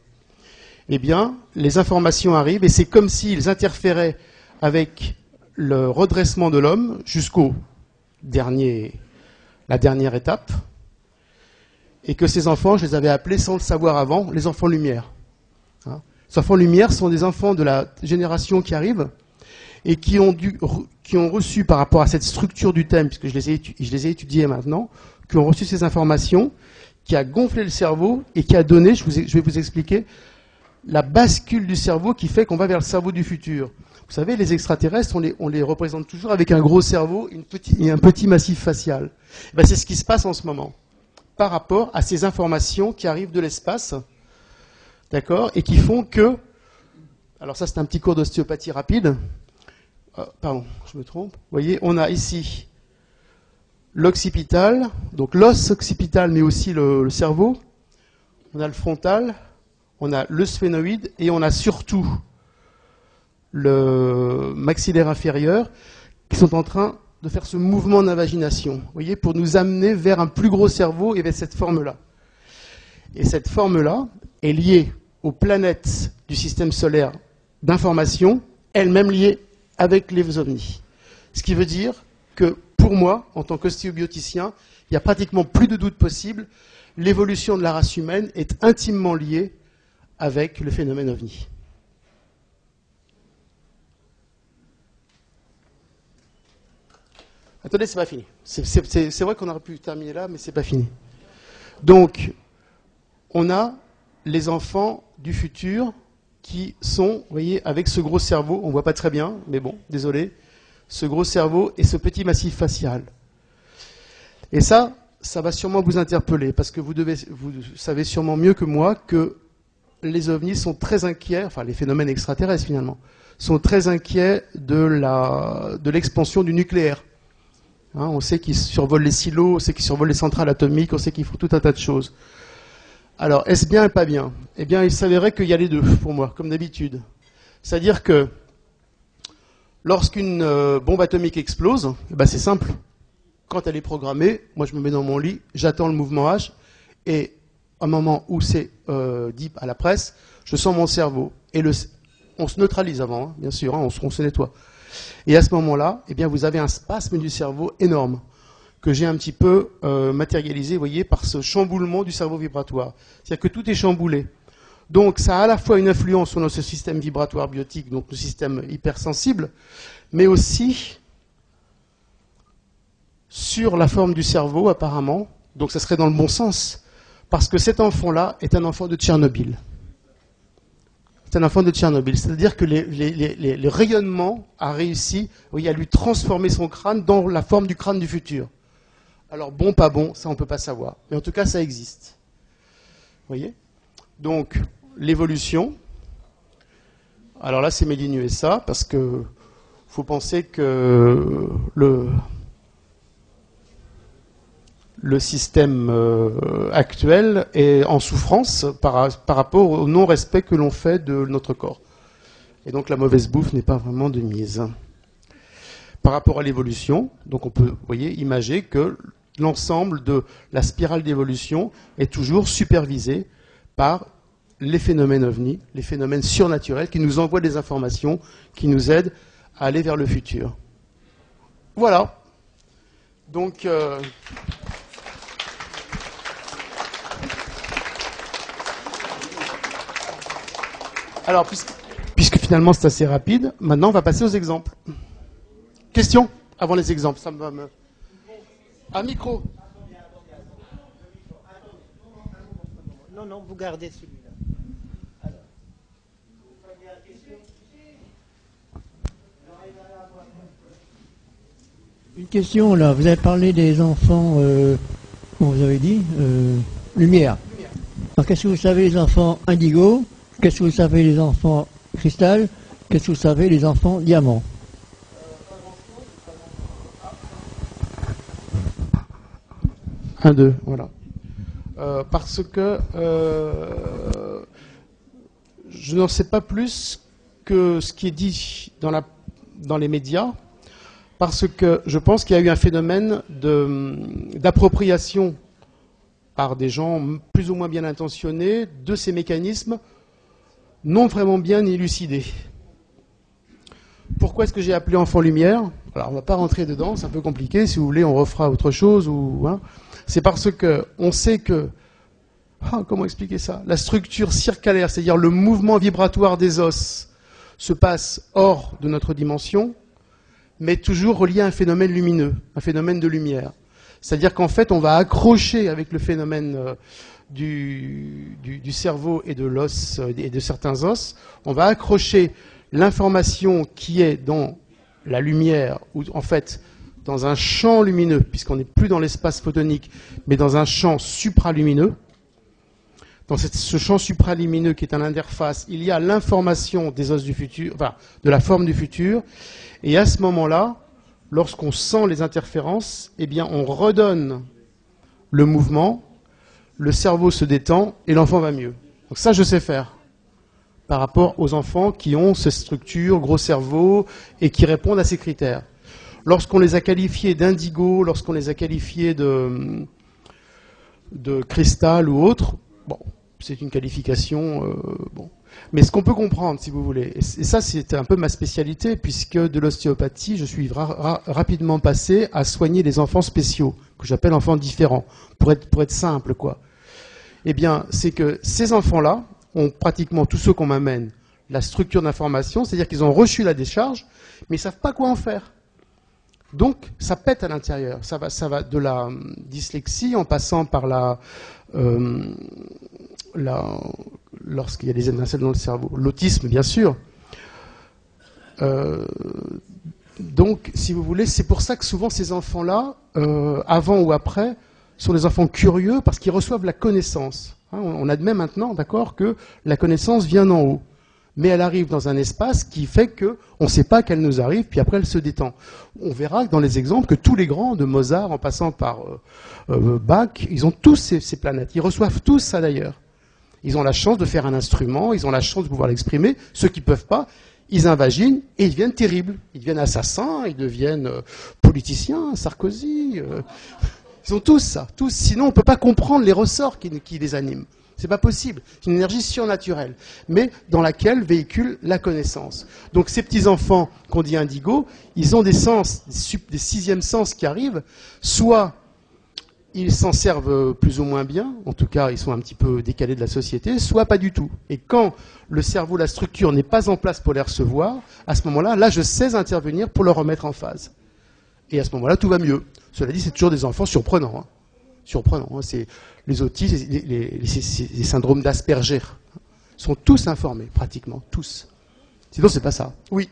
Eh bien, les informations arrivent et c'est comme s'ils interféraient avec le redressement de l'homme jusqu'au la dernière étape, et que ces enfants, je les avais appelés sans le savoir avant, les enfants lumière. Hein, les enfants lumière sont des enfants de la génération qui arrive et qui ont reçu par rapport à cette structure du thème, puisque je les ai étudiés maintenant, qui ont reçu ces informations, qui a gonflé le cerveau et qui a donné, je vais vous expliquer, la bascule du cerveau qui fait qu'on va vers le cerveau du futur. Vous savez, les extraterrestres, on les représente toujours avec un gros cerveau et un petit massif facial. Ben, c'est ce qui se passe en ce moment, par rapport à ces informations qui arrivent de l'espace, d'accord, et qui font que... Alors ça, c'est un petit cours d'ostéopathie rapide. Pardon, je me trompe. Vous voyez, on a ici l'occipital, donc l'os occipital, mais aussi le cerveau. On a le frontal, on a le sphénoïde, et on a surtout le maxillaire inférieur, qui sont en train de faire ce mouvement d'invagination, vous voyez, pour nous amener vers un plus gros cerveau et vers cette forme-là. Et cette forme-là est liée aux planètes du système solaire d'information, elle-même liée avec les ovnis. Ce qui veut dire que, pour moi, en tant qu'ostéobioticien, il n'y a pratiquement plus de doute possible, l'évolution de la race humaine est intimement liée avec le phénomène ovni. Attendez, c'est pas fini. C'est vrai qu'on aurait pu terminer là, mais c'est pas fini. Donc, on a les enfants du futur qui sont, vous voyez, avec ce gros cerveau, on ne voit pas très bien, mais bon, désolé, ce gros cerveau et ce petit massif facial. Et ça va sûrement vous interpeller, parce que vous savez sûrement mieux que moi que les ovnis sont très inquiets, enfin les phénomènes extraterrestres finalement, sont très inquiets de l'expansion du nucléaire. Hein, on sait qu'ils survolent les silos, on sait qu'ils survolent les centrales atomiques, on sait qu'ils font tout un tas de choses. Alors, est-ce bien et pas bien? Eh bien, il s'avérait qu'il y a les deux, pour moi, comme d'habitude. C'est-à-dire que lorsqu'une bombe atomique explose, ben c'est simple. Quand elle est programmée, moi je me mets dans mon lit, j'attends le mouvement H, et au moment où c'est dit à la presse, je sens mon cerveau. Et on se neutralise avant, hein, bien sûr, hein, on se nettoie. Et à ce moment-là, eh bien, vous avez un spasme du cerveau énorme que j'ai un petit peu matérialisé, vous voyez, par ce chamboulement du cerveau vibratoire. C'est-à-dire que tout est chamboulé. Donc, ça a à la fois une influence sur notre système vibratoire biotique, donc le système hypersensible, mais aussi sur la forme du cerveau, apparemment. Donc, ça serait dans le bon sens, parce que cet enfant-là est un enfant de Tchernobyl. C'est un enfant de Tchernobyl. C'est-à-dire que le rayonnement a réussi, oui, à lui transformer son crâne dans la forme du crâne du futur. Alors bon, pas bon, ça on ne peut pas savoir. Mais en tout cas, ça existe. Vous voyez? Donc, l'évolution. Alors là, c'est Made in USA, parce que faut penser que le système actuel est en souffrance par rapport au non-respect que l'on fait de notre corps. Et donc la mauvaise bouffe n'est pas vraiment de mise. Par rapport à l'évolution, donc on peut, vous voyez, imager que l'ensemble de la spirale d'évolution est toujours supervisé par les phénomènes ovnis, les phénomènes surnaturels qui nous envoient des informations, qui nous aident à aller vers le futur. Voilà. Donc... Alors, puisque finalement c'est assez rapide, maintenant on va passer aux exemples. Questions avant les exemples, ça va me... Un micro. Non, vous gardez celui-là. Alors. Une question là, vous avez parlé des enfants, comment vous avez dit, lumière. Alors qu'est-ce que vous savez des enfants indigo? Qu'est-ce que vous savez des enfants cristal? Qu'est-ce que vous savez des enfants diamant? Un, deux, voilà. Parce que je n'en sais pas plus que ce qui est dit dans les médias, parce que je pense qu'il y a eu un phénomène d'appropriation par des gens plus ou moins bien intentionnés de ces mécanismes non vraiment bien élucidés. Pourquoi est-ce que j'ai appelé enfant lumière? Alors on ne va pas rentrer dedans, c'est un peu compliqué, si vous voulez on refera autre chose. C'est parce qu'on sait que, comment expliquer ça? La structure circalaire, c'est-à-dire le mouvement vibratoire des os, se passe hors de notre dimension, mais toujours relié à un phénomène lumineux, un phénomène de lumière. C'est-à-dire qu'en fait, on va accrocher avec le phénomène du cerveau et de l'os et de certains os, on va accrocher l'information qui est dans la lumière, ou en fait dans un champ lumineux, puisqu'on n'est plus dans l'espace photonique, mais dans un champ supralumineux. Dans ce champ supralumineux qui est une interface, il y a l'information des os du futur, enfin de la forme du futur, et à ce moment-là, lorsqu'on sent les interférences, eh bien on redonne le mouvement, le cerveau se détend et l'enfant va mieux. Donc ça, je sais faire par rapport aux enfants qui ont ces structures, gros cerveau, et qui répondent à ces critères. Lorsqu'on les a qualifiés d'indigo, lorsqu'on les a qualifiés de cristal ou autre, bon, c'est une qualification, bon. Mais ce qu'on peut comprendre, si vous voulez, et ça c'est un peu ma spécialité, puisque de l'ostéopathie, je suis rapidement passé à soigner les enfants spéciaux, que j'appelle enfants différents, pour être simple, quoi. Eh bien, c'est que ces enfants-là ont pratiquement, tous ceux qu'on m'amène, la structure d'information, c'est-à-dire qu'ils ont reçu la décharge, mais ils ne savent pas quoi en faire. Donc, ça pète à l'intérieur. Ça va de la dyslexie en passant par lorsqu'il y a des étincelles dans le cerveau. L'autisme, bien sûr. Donc, si vous voulez, c'est pour ça que souvent ces enfants-là, avant ou après, sont des enfants curieux parce qu'ils reçoivent la connaissance. On admet maintenant, d'accord, que la connaissance vient d'en haut. Mais elle arrive dans un espace qui fait qu'on ne sait pas qu'elle nous arrive, puis après elle se détend. On verra dans les exemples que tous les grands, de Mozart en passant par Bach, ils ont tous ces planètes. Ils reçoivent tous ça d'ailleurs. Ils ont la chance de faire un instrument, ils ont la chance de pouvoir l'exprimer. Ceux qui ne peuvent pas, ils invaginent et ils deviennent terribles. Ils deviennent assassins, ils deviennent politiciens, Sarkozy. Ils ont tous ça, tous. Sinon on ne peut pas comprendre les ressorts qui les animent. C'est pas possible. C'est une énergie surnaturelle, mais dans laquelle véhicule la connaissance. Donc ces petits-enfants qu'on dit indigo, ils ont des sens, des sixièmes sens qui arrivent. Soit ils s'en servent plus ou moins bien, en tout cas ils sont un petit peu décalés de la société, soit pas du tout. Et quand le cerveau, la structure n'est pas en place pour les recevoir, à ce moment-là, là je sais intervenir pour le remettre en phase. Et à ce moment-là, tout va mieux. Cela dit, c'est toujours des enfants surprenants. Surprenant, c'est les autistes, les syndromes d'Asperger. sont tous informés, pratiquement tous. Sinon, c'est pas ça. Oui.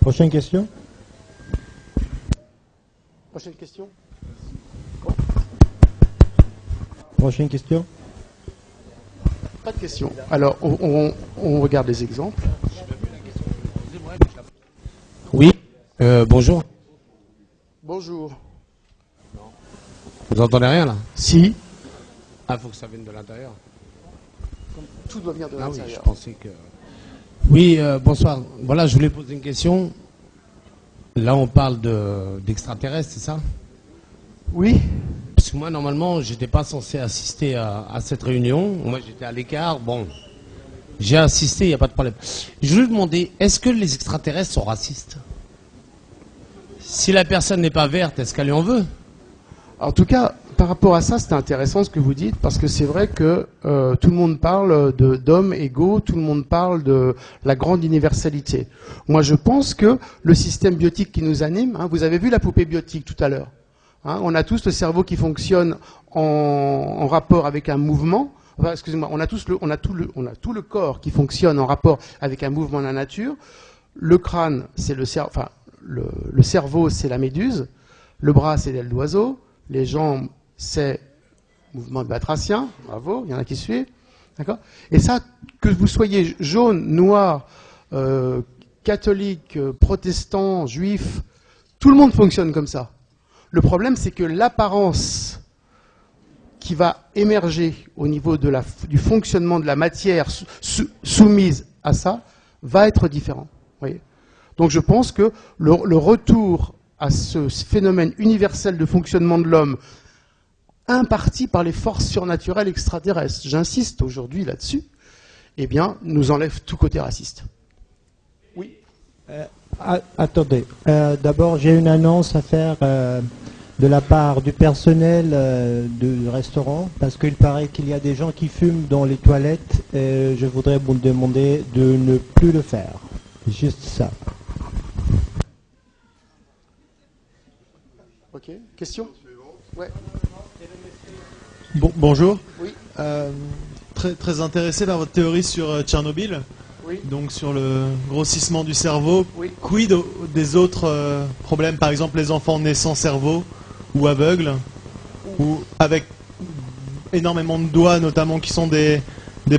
Prochaine question. Prochaine question. Prochaine question. Pas de question. Alors, on regarde les exemples. Oui, bonjour. Bonjour. Vous entendez rien là? Si. Ah, faut que ça vienne de l'intérieur. Tout doit venir de Ah oui, je l'intérieur. pensais que... Oui, bonsoir. Voilà, je voulais poser une question. Là, on parle d'extraterrestres, c'est ça? Oui. Parce que moi, normalement, j'étais pas censé assister à cette réunion. Moi, j'étais à l'écart. Bon, j'ai assisté, il n'y a pas de problème. Je voulais demander, est-ce que les extraterrestres sont racistes? Si la personne n'est pas verte, est-ce qu'elle lui en veut? En tout cas, par rapport à ça, c'est intéressant ce que vous dites, parce que c'est vrai que tout le monde parle d'hommes égaux, tout le monde parle de la grande universalité. Moi, je pense que le système biotique qui nous anime, hein, vous avez vu la poupée biotique tout à l'heure, hein, on a tous le cerveau qui fonctionne en rapport avec un mouvement. Enfin, excusez-moi, on a tout le corps qui fonctionne en rapport avec un mouvement de la nature. Le crâne, c'est le cerveau, c'est la méduse. Le bras, c'est l'aile d'oiseau. Les jambes, c'est mouvement de batracien. Bravo, il y en a qui suivent. D'accord ? Et ça, que vous soyez jaune, noir, catholique, protestant, juif, tout le monde fonctionne comme ça. Le problème, c'est que l'apparence qui va émerger au niveau du fonctionnement de la matière soumise à ça va être différent. Voyez ? Donc je pense que le retour à ce phénomène universel de fonctionnement de l'homme, imparti par les forces surnaturelles extraterrestres, j'insiste aujourd'hui là-dessus, eh bien, nous enlève tout côté raciste. Oui. Attendez. D'abord, j'ai une annonce à faire de la part du personnel du restaurant, parce qu'il paraît qu'il y a des gens qui fument dans les toilettes, et je voudrais vous demander de ne plus le faire. Juste ça. Ok. Question ? Ouais. Bonjour. Oui. Très intéressé par votre théorie sur Tchernobyl, Oui. donc sur le grossissement du cerveau. Oui. Quid des autres problèmes, par exemple les enfants nés sans cerveau ou aveugles, ou avec énormément de doigts notamment, qui sont des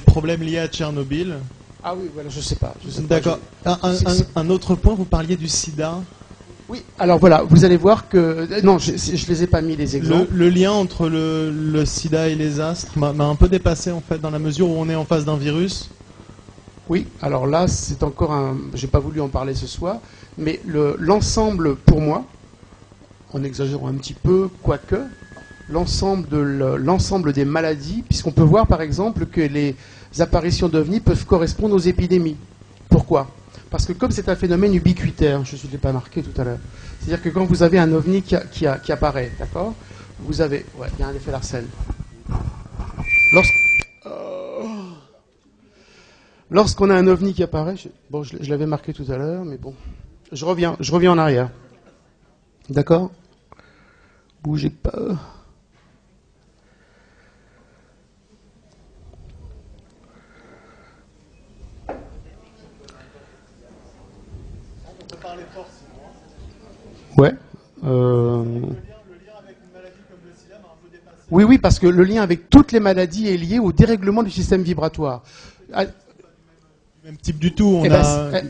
problèmes liés à Tchernobyl. Ah oui, voilà, je sais pas. D'accord. Un autre point, vous parliez du sida. Oui, alors voilà, vous allez voir que... Non, je les ai pas mis les exemples. Le lien entre le sida et les astres m'a un peu dépassé en fait, dans la mesure où on est en face d'un virus. Oui, alors là, c'est encore un... J'ai pas voulu en parler ce soir, mais l'ensemble, pour moi, en exagérant un petit peu, quoique, l'ensemble des maladies, puisqu'on peut voir par exemple que les apparitions d'ovnis peuvent correspondre aux épidémies. Pourquoi ? Parce que comme c'est un phénomène ubiquitaire, je ne l'ai pas marqué tout à l'heure, c'est-à-dire que quand vous avez un ovni qui apparaît, d'accord ? Vous avez... Ouais, il y a un effet Larsen. Lorsqu'on a un ovni qui apparaît... je l'avais marqué tout à l'heure, mais bon... Je reviens en arrière. D'accord ? Bougez pas... Ouais. Oui, parce que le lien avec toutes les maladies est lié au dérèglement du système vibratoire. Même type du tout.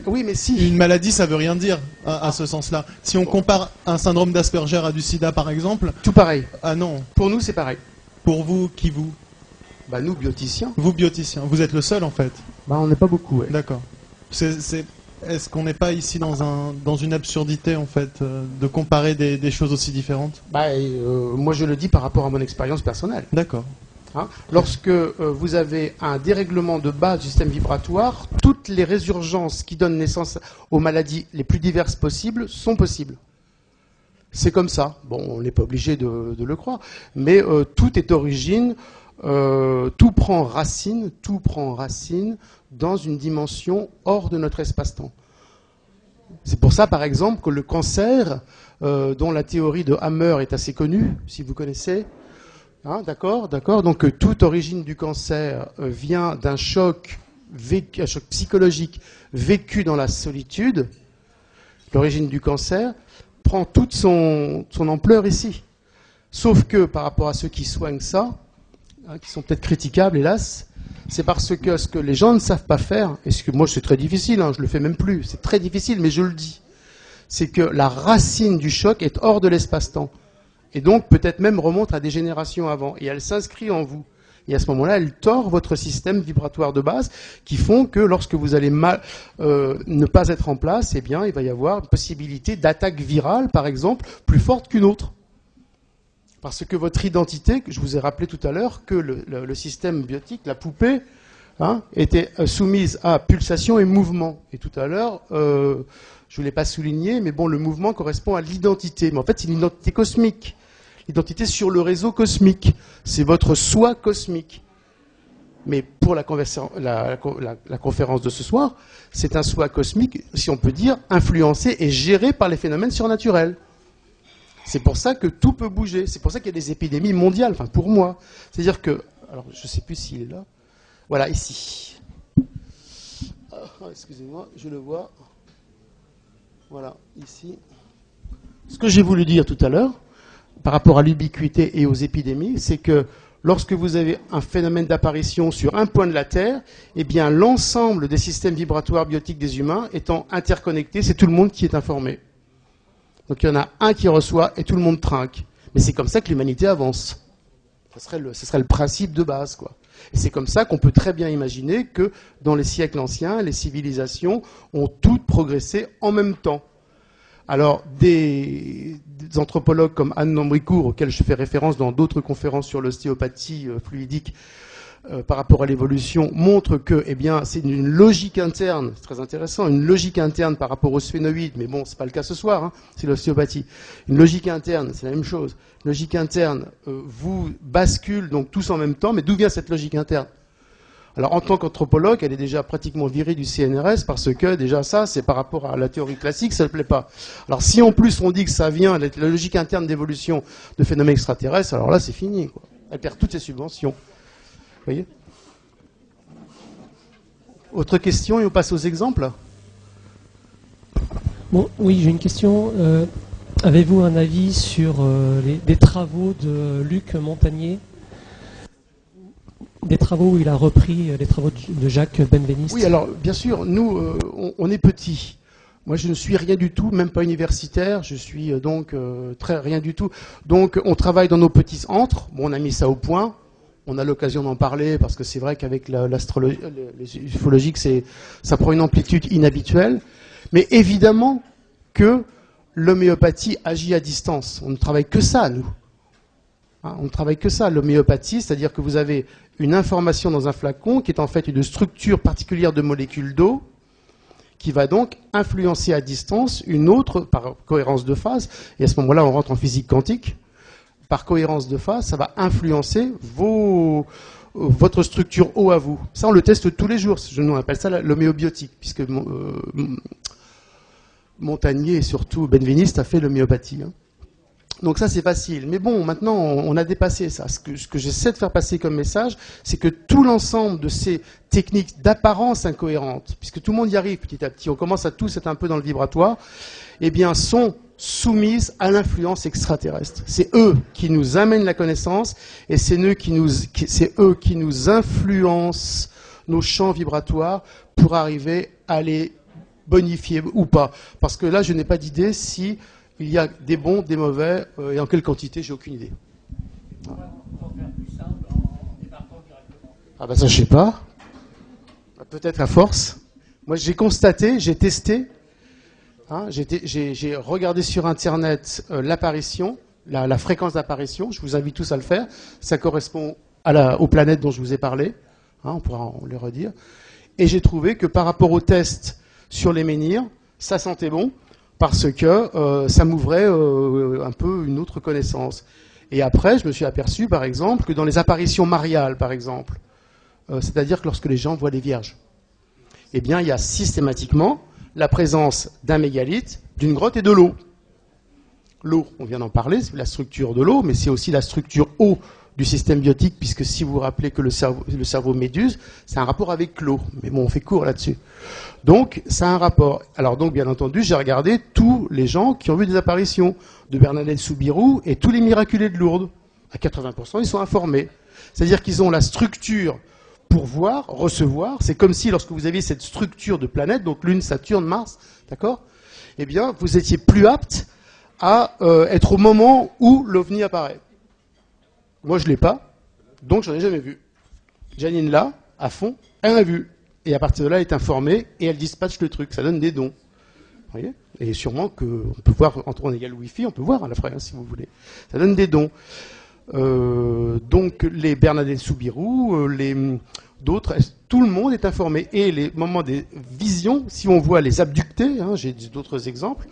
Oui, mais si. Une maladie, ça veut rien dire à ce sens-là. Si on compare un syndrome d'Asperger à du sida, par exemple... Tout pareil. Ah non. Pour nous, c'est pareil. Pour vous, qui vous ? Bah nous, bioticiens. Vous, bioticiens. Vous êtes le seul, en fait. Bah on n'est pas beaucoup, ouais. D'accord. Est-ce qu'on n'est pas ici dans une absurdité, en fait, de comparer des choses aussi différentes ? Moi, je le dis par rapport à mon expérience personnelle. D'accord. Hein, lorsque vous avez un dérèglement de base du système vibratoire, toutes les résurgences qui donnent naissance aux maladies les plus diverses possibles sont possibles. C'est comme ça. Bon, on n'est pas obligé de le croire, mais tout est origine, tout prend racine dans une dimension hors de notre espace-temps. C'est pour ça, par exemple, que le cancer, dont la théorie de Hammer est assez connue, si vous connaissez, Hein, d'accord, d'accord. Donc toute origine du cancer vient d'un choc vécu, un choc psychologique vécu dans la solitude. L'origine du cancer prend toute son ampleur ici. Sauf que par rapport à ceux qui soignent ça, hein, qui sont peut-être critiquables, hélas, c'est parce que ce que les gens ne savent pas faire, et ce que moi c'est très difficile, hein, je le fais même plus, c'est très difficile, mais je le dis, c'est que la racine du choc est hors de l'espace-temps. Et donc peut-être même remonte à des générations avant. Et elle s'inscrit en vous. Et à ce moment-là, elle tord votre système vibratoire de base, qui font que lorsque vous allez ne pas être en place, eh bien, il va y avoir une possibilité d'attaque virale, par exemple, plus forte qu'une autre. Parce que votre identité, je vous ai rappelé tout à l'heure que le système biotique, la poupée, hein, était soumise à pulsation et mouvement. Et tout à l'heure, je ne vous l'ai pas souligné, mais bon, le mouvement correspond à l'identité. Mais en fait, c'est une identité cosmique. L'identité sur le réseau cosmique. C'est votre soi cosmique. Mais pour la conférence de ce soir, c'est un soi cosmique, si on peut dire, influencé et géré par les phénomènes surnaturels. C'est pour ça que tout peut bouger. C'est pour ça qu'il y a des épidémies mondiales, enfin pour moi. C'est-à-dire que, alors je ne sais plus s'il est là. Voilà, ici. Excusez-moi, je le vois. Voilà, ici. Ce que j'ai voulu dire tout à l'heure, par rapport à l'ubiquité et aux épidémies, c'est que lorsque vous avez un phénomène d'apparition sur un point de la Terre, eh bien l'ensemble des systèmes vibratoires biotiques des humains étant interconnectés, c'est tout le monde qui est informé. Donc il y en a un qui reçoit et tout le monde trinque. Mais c'est comme ça que l'humanité avance. Ce serait le principe de base, quoi. Et c'est comme ça qu'on peut très bien imaginer que dans les siècles anciens, les civilisations ont toutes progressé en même temps. Alors, des anthropologues comme Anne Lambricourt, auxquels je fais référence dans d'autres conférences sur l'ostéopathie fluidique, par rapport à l'évolution, montrent que, eh bien, c'est une logique interne, c'est très intéressant, une logique interne par rapport aux sphénoïdes, mais bon, c'est pas le cas ce soir, hein, c'est l'ostéopathie. Une logique interne, c'est la même chose. Une logique interne vous bascule donc tous en même temps, mais d'où vient cette logique interne? Alors, en tant qu'anthropologue, elle est déjà pratiquement virée du CNRS parce que, déjà, ça, c'est par rapport à la théorie classique, ça ne plaît pas. Alors, si en plus on dit que ça vient de la logique interne d'évolution de phénomènes extraterrestres, alors là, c'est fini, quoi. Elle perd toutes ses subventions. Vous voyez? Autre question et on passe aux exemples. Bon, oui, j'ai une question. Avez-vous un avis sur des travaux de Luc Montagnier? Des travaux où il a repris les travaux de Jacques Benveniste? Oui, alors, bien sûr, nous, on est petits. Moi, je ne suis rien du tout, même pas universitaire. Je suis donc très rien du tout. Donc, on travaille dans nos petits antres. Bon, on a mis ça au point. On a l'occasion d'en parler parce que c'est vrai qu'avec l'astrologie, les ufologiques, ça prend une amplitude inhabituelle. Mais évidemment que l'homéopathie agit à distance. On ne travaille que ça, nous. Hein, on ne travaille que ça, l'homéopathie, c'est-à-dire que vous avez une information dans un flacon qui est en fait une structure particulière de molécules d'eau qui va donc influencer à distance une autre par cohérence de phase. Et à ce moment-là, on rentre en physique quantique. Par cohérence de phase, ça va influencer votre structure eau à vous. Ça, on le teste tous les jours. On appelle ça l'homéobiotique, puisque Montagnier et surtout Benveniste a fait l'homéopathie. Hein. Donc ça, c'est facile. Mais bon, maintenant, on a dépassé ça. Ce que j'essaie de faire passer comme message, c'est que tout l'ensemble de ces techniques d'apparence incohérente, puisque tout le monde y arrive petit à petit, on commence à tous être un peu dans le vibratoire, eh bien, sont soumises à l'influence extraterrestre. C'est eux qui nous amènent la connaissance et c'est eux qui nous influencent nos champs vibratoires pour arriver à les bonifier ou pas. Parce que là, je n'ai pas d'idée si il y a des bons, des mauvais et en quelle quantité, j'ai aucune idée. Ah ben ça, je sais pas. Peut-être à force. Moi, j'ai constaté, j'ai testé. Hein, j'ai regardé sur Internet l'apparition, la fréquence d'apparition. Je vous invite tous à le faire. Ça correspond aux planètes dont je vous ai parlé. Hein, on pourra le redire. Et j'ai trouvé que par rapport aux tests sur les menhirs, ça sentait bon parce que ça m'ouvrait un peu une autre connaissance. Et après, je me suis aperçu, par exemple, que dans les apparitions mariales, par exemple, c'est-à-dire que lorsque les gens voient les vierges, eh bien, il y a systématiquement la présence d'un mégalithe, d'une grotte et de l'eau. L'eau, on vient d'en parler, c'est la structure de l'eau, mais c'est aussi la structure eau du système biotique, puisque si vous vous rappelez que le cerveau méduse, c'est un rapport avec l'eau. Mais bon, on fait court là-dessus. Donc, ça a un rapport. Alors donc, bien entendu, j'ai regardé tous les gens qui ont vu des apparitions de Bernadette Soubirous et tous les miraculés de Lourdes. À 80%, ils sont informés. C'est-à-dire qu'ils ont la structure pour voir, recevoir. C'est comme si, lorsque vous aviez cette structure de planètes, donc Lune, Saturne, Mars, d'accord ? Eh bien, vous étiez plus apte à être au moment où l'OVNI apparaît. Moi, je ne l'ai pas, donc j'en ai jamais vu. Janine, là, à fond, elle a vu. Et à partir de là, elle est informée et elle dispatche le truc. Ça donne des dons. Vous voyez ? Et sûrement qu'on peut voir, en égal Wi-Fi, on peut voir à la fréquence, si vous voulez. Ça donne des dons. Donc, les Bernadette Soubirous, d'autres, tout le monde est informé. Et les moments des visions, si on voit les abductés, hein, j'ai d'autres exemples,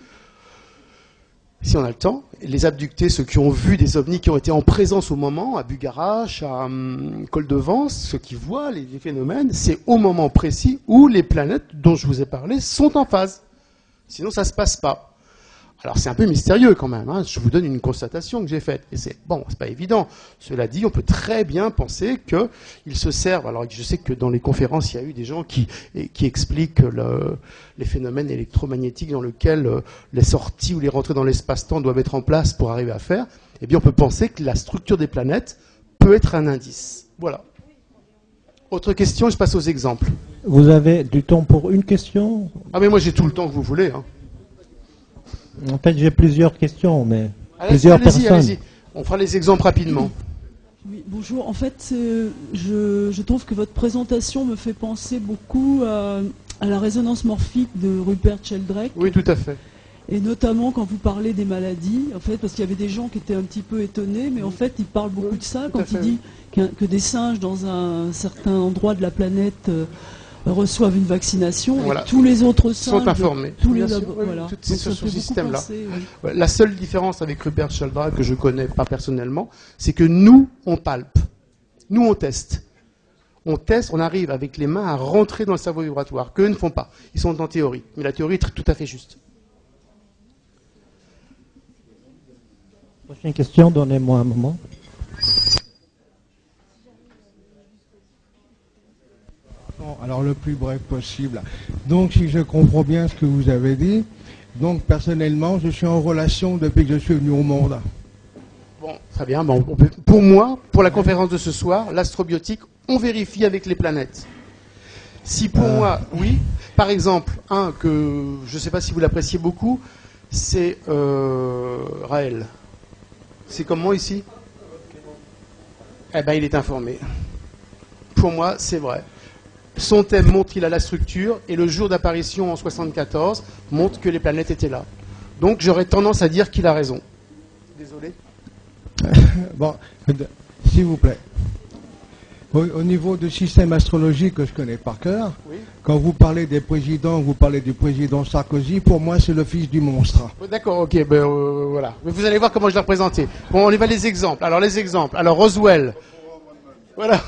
si on a le temps, les abductés, ceux qui ont vu des ovnis qui ont été en présence au moment, à Bugarache, à Col de Vence, ceux qui voient les phénomènes, c'est au moment précis où les planètes dont je vous ai parlé sont en phase. Sinon, ça ne se passe pas. Alors, c'est un peu mystérieux quand même. Hein. Je vous donne une constatation que j'ai faite. Et c'est pas évident. Cela dit, on peut très bien penser qu'ils se servent. Alors, je sais que dans les conférences, il y a eu des gens qui expliquent les phénomènes électromagnétiques dans lesquels les sorties ou les rentrées dans l'espace-temps doivent être en place pour arriver à faire. Eh bien, on peut penser que la structure des planètes peut être un indice. Voilà. Autre question, je passe aux exemples. Vous avez du temps pour une question? Ah, mais moi, j'ai tout le temps que vous voulez. Hein. En fait, j'ai plusieurs questions, mais plusieurs personnes. Allez-y. On fera les exemples rapidement. Oui, bonjour. En fait, je trouve que votre présentation me fait penser beaucoup à la résonance morphique de Rupert Sheldrake. Oui, tout à fait. Et notamment quand vous parlez des maladies, en fait, parce qu'il y avait des gens qui étaient un petit peu étonnés, mais en fait, il parle beaucoup de ça quand il dit que des singes dans un certain endroit de la planète reçoivent une vaccination, voilà. Et tous les autres singes sont informés. Voilà. C'est sur ce système-là. Oui. La seule différence avec Rupert Sheldrake, que je connais pas personnellement, c'est que nous, on palpe. Nous, on teste. On teste, on arrive avec les mains à rentrer dans le cerveau vibratoire, qu'eux ne font pas. Ils sont en théorie. Mais la théorie est tout à fait juste. Prochaine question, donnez-moi un moment. Alors le plus bref possible. Donc si je comprends bien ce que vous avez dit, donc personnellement je suis en relation depuis que je suis venu au monde. Bon, très bien. Bon, pour moi, pour la conférence de ce soir, l'astrobiotique, on vérifie avec les planètes. Si pour moi, oui, par exemple, un que je ne sais pas si vous l'appréciez beaucoup, c'est Raël. C'est comment ici? Eh bien, il est informé. Pour moi, c'est vrai. Son thème montre qu'il a la structure, et le jour d'apparition en 1974 montre que les planètes étaient là. Donc j'aurais tendance à dire qu'il a raison. Désolé. Bon, s'il vous plaît. Au niveau du système astrologique que je connais par cœur, oui. Quand vous parlez des présidents, vous parlez du président Sarkozy, pour moi c'est le fils du monstre. D'accord, ok, voilà. Mais vous allez voir comment je l'ai représenté. Bon, on y va les exemples. Alors les exemples. Alors Roswell. Voilà.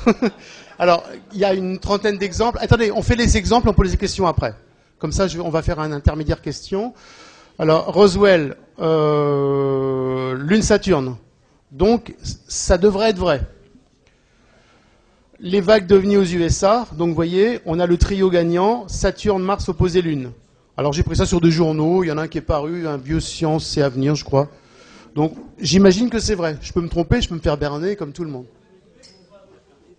Alors, il y a une trentaine d'exemples. Attendez, on fait les exemples, on pose les questions après. Comme ça, on va faire un intermédiaire question. Alors, Roswell, Lune Saturne. Donc, ça devrait être vrai. Les vagues d'OVNI aux USA. Donc, vous voyez, on a le trio gagnant, Saturne, Mars opposé Lune. Alors, j'ai pris ça sur 2 journaux. Il y en a un qui est paru, un vieux Science et Avenir, je crois. Donc, j'imagine que c'est vrai. Je peux me tromper, je peux me faire berner comme tout le monde.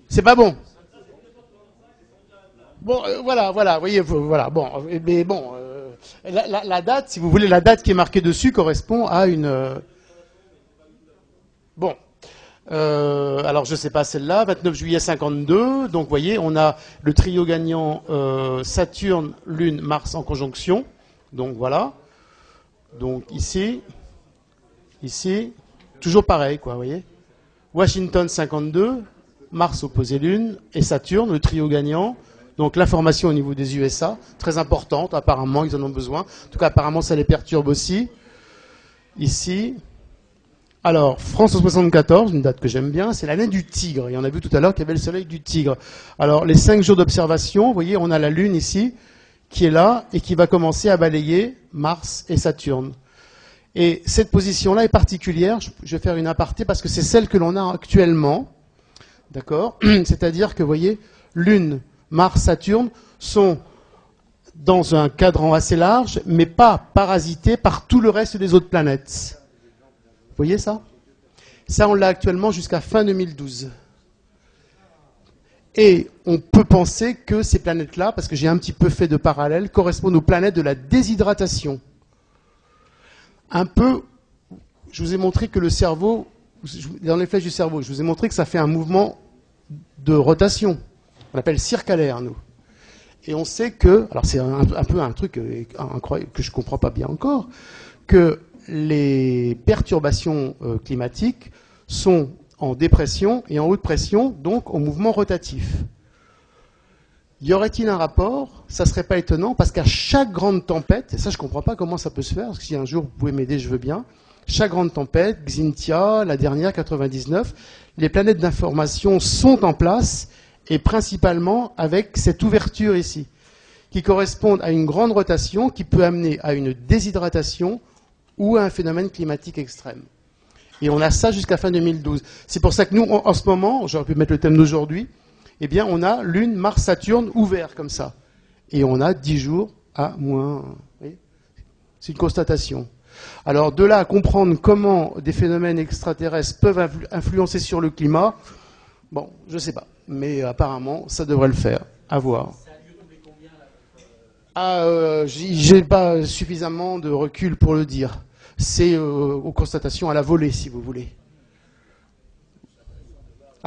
C'est pas bon. Bon, voilà, vous voyez, voilà, bon, mais bon, la date, si vous voulez, la date qui est marquée dessus correspond à une... Bon, alors je sais pas celle-là, 29 juillet 52, donc vous voyez, on a le trio gagnant Saturne, Lune, Mars en conjonction, donc voilà, donc ici, toujours pareil, quoi, vous voyez, Washington 52, Mars opposé Lune, et Saturne, le trio gagnant. Donc l'information au niveau des USA, très importante, apparemment, ils en ont besoin. En tout cas, apparemment, ça les perturbe aussi. Ici. Alors, France en 74, une date que j'aime bien, c'est l'année du tigre. Et on a vu tout à l'heure qu'il y avait le soleil du tigre. Alors, les 5 jours d'observation, vous voyez, on a la Lune ici, qui est là, et qui va commencer à balayer Mars et Saturne. Et cette position-là est particulière, je vais faire une aparté, parce que c'est celle que l'on a actuellement, d'accord? C'est-à-dire que, vous voyez, Lune, Mars, Saturne sont dans un cadran assez large, mais pas parasités par tout le reste des autres planètes. Vous voyez ça? Ça, on l'a actuellement jusqu'à fin 2012. Et on peut penser que ces planètes-là, parce que j'ai un petit peu fait de parallèle, correspondent aux planètes de la déshydratation. Un peu, je vous ai montré que le cerveau, dans les flèches du cerveau, je vous ai montré que ça fait un mouvement de rotation. On appelle circalaire, nous. Et on sait que, alors c'est un peu un truc incroyable que je ne comprends pas bien encore, que les perturbations climatiques sont en dépression et en haute pression, donc au mouvement rotatif. Y aurait-il un rapport? Ça ne serait pas étonnant, parce qu'à chaque grande tempête, et ça je ne comprends pas comment ça peut se faire, parce que si un jour vous pouvez m'aider, je veux bien, chaque grande tempête, Xynthia, la dernière, 99, les planètes d'information sont en place, et principalement avec cette ouverture ici, qui correspond à une grande rotation qui peut amener à une déshydratation ou à un phénomène climatique extrême. Et on a ça jusqu'à fin 2012. C'est pour ça que nous, en ce moment, j'aurais pu mettre le thème d'aujourd'hui, eh bien, on a Lune, Mars, Saturne ouvert comme ça. Et on a 10 jours à moins. C'est une constatation. Alors, de là à comprendre comment des phénomènes extraterrestres peuvent influencer sur le climat, bon, je ne sais pas. Mais apparemment, ça devrait le faire. À voir. Ça a duré combien là, j'ai pas suffisamment de recul pour le dire. C'est aux constatations à la volée, si vous voulez.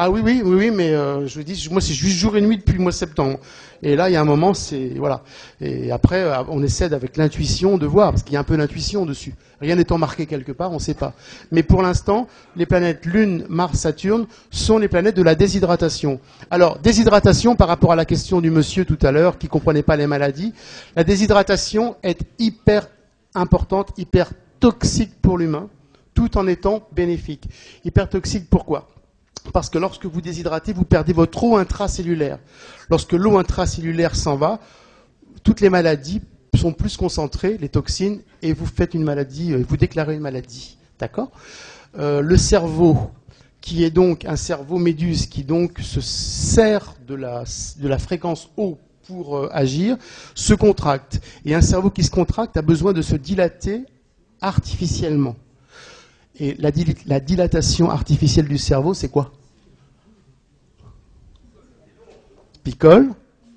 Ah oui, mais je vous dis, moi c'est juste jour et nuit depuis le mois de septembre. Et là, il y a un moment, c'est voilà. Et après, on essaie avec l'intuition de voir, parce qu'il y a un peu d'intuition dessus. Rien n'étant marqué quelque part, on ne sait pas. Mais pour l'instant, les planètes Lune, Mars, Saturne sont les planètes de la déshydratation. Alors, déshydratation par rapport à la question du monsieur tout à l'heure qui ne comprenait pas les maladies. La déshydratation est hyper importante, hyper toxique pour l'humain, tout en étant bénéfique. Hyper toxique, pourquoi ? Parce que lorsque vous déshydratez, vous perdez votre eau intracellulaire. Lorsque l'eau intracellulaire s'en va, toutes les maladies sont plus concentrées, les toxines, et vous faites une maladie, vous déclarez une maladie. D'accord ? Le cerveau, qui est donc un cerveau méduse, qui donc se sert de la fréquence eau pour agir, se contracte. Et un cerveau qui se contracte a besoin de se dilater artificiellement. Et la dilatation artificielle du cerveau, c'est quoi? Picole?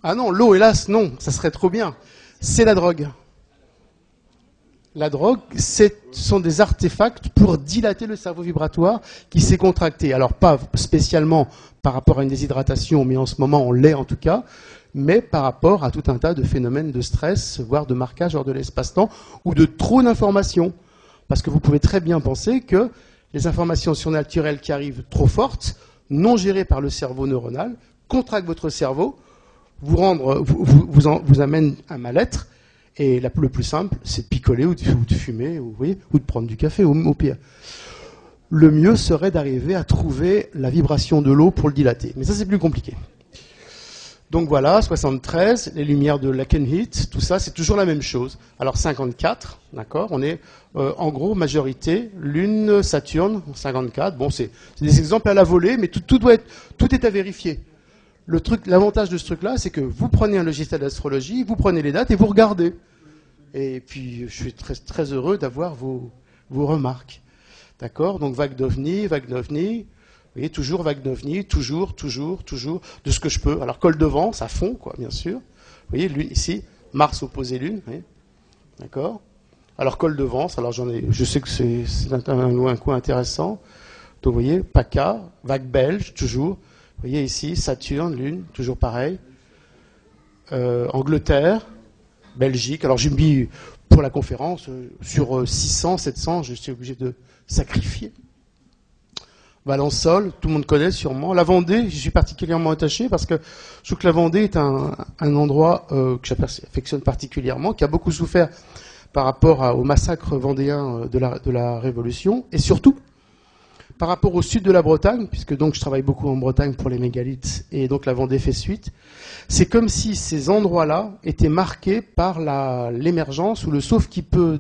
Ah non, l'eau, hélas, non, ça serait trop bien. C'est la drogue. La drogue, ce sont des artefacts pour dilater le cerveau vibratoire qui s'est contracté. Alors, pas spécialement par rapport à une déshydratation, mais en ce moment, on l'est en tout cas, mais par rapport à tout un tas de phénomènes de stress, voire de marquage hors de l'espace-temps, ou de trop d'informations. Parce que vous pouvez très bien penser que les informations surnaturelles qui arrivent trop fortes, non gérées par le cerveau neuronal, contractent votre cerveau, vous amènent un mal-être, et le plus simple, c'est de picoler ou de fumer, ou de prendre du café, au pire. Le mieux serait d'arriver à trouver la vibration de l'eau pour le dilater. Mais ça, c'est plus compliqué. Donc voilà, 73, les lumières de Lakenheath, tout ça, c'est toujours la même chose. Alors 54, d'accord, on est en gros majorité, Lune, Saturne, 54. Bon, c'est des exemples à la volée, mais tout est à vérifier. L'avantage de ce truc-là, c'est que vous prenez un logiciel d'astrologie, vous prenez les dates et vous regardez. Et puis, je suis très, très heureux d'avoir vos remarques. D'accord? Donc vague d'OVNI. Vous voyez, toujours vague d'OVNI, toujours, de ce que je peux. Alors, col de vent, ça fond, quoi, bien sûr. Vous voyez, Lune, ici, Mars opposé Lune, vous voyez. D'accord. Alors, col de vent, alors je sais que c'est un coin intéressant. Donc, vous voyez, PACA, vague belge, toujours. Vous voyez ici, Saturne, Lune, toujours pareil. Angleterre, Belgique. Alors, j'ai mis, pour la conférence, sur 600, 700, je suis obligé de sacrifier. Valençol, tout le monde connaît sûrement. La Vendée, j'y suis particulièrement attaché parce que je trouve que la Vendée est un endroit que j'affectionne particulièrement, qui a beaucoup souffert par rapport au massacre vendéen de la Révolution, et surtout par rapport au sud de la Bretagne, puisque donc je travaille beaucoup en Bretagne pour les mégalithes, et donc la Vendée fait suite. C'est comme si ces endroits-là étaient marqués par l'émergence ou le sauve-qui-peut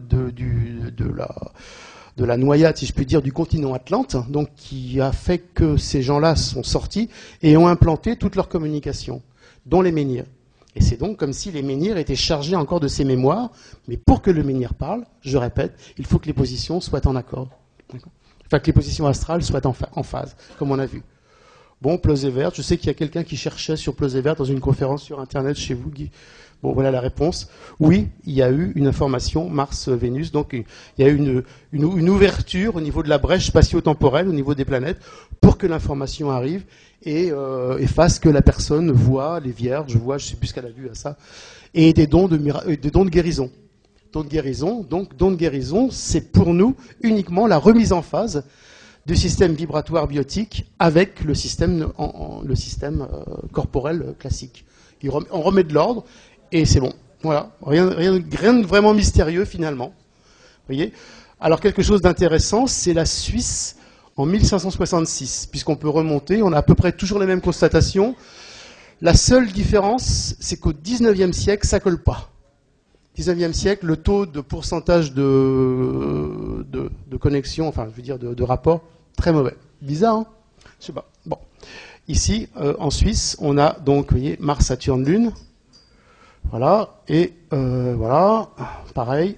de la noyade, si je puis dire, du continent Atlante, donc qui a fait que ces gens-là sont sortis et ont implanté toute leur communication, dont les menhirs. Et c'est donc comme si les menhirs étaient chargés encore de ces mémoires, mais pour que le menhir parle, je répète, il faut que les positions soient en accord. Enfin, que les positions astrales soient en phase, comme on a vu. Bon, Plozévert, je sais qu'il y a quelqu'un qui cherchait sur Plozévert dans une conférence sur Internet chez vous, Guy. Bon, voilà la réponse. Oui, il y a eu une information Mars-Vénus, donc il y a eu une ouverture au niveau de la brèche spatio-temporelle, au niveau des planètes, pour que l'information arrive et fasse que la personne voit les vierges, je ne sais plus ce qu'elle a vu à ça, et des dons de guérison. Don de guérison, c'est pour nous uniquement la remise en phase du système vibratoire biotique avec le système, corporel classique. On remet de l'ordre et c'est bon. Voilà, rien de vraiment mystérieux finalement. Vous voyez ? Alors quelque chose d'intéressant, c'est la Suisse en 1566, puisqu'on peut remonter, on a à peu près toujours les mêmes constatations. La seule différence, c'est qu'au 19e siècle, ça colle pas. 19e siècle, le taux de pourcentage de connexion, enfin, je veux dire, de rapport, très mauvais. Bizarre, hein ? Je sais pas. Bon. Ici, en Suisse, on a donc, vous voyez, Mars, Saturne, Lune. Voilà. Et voilà. Pareil.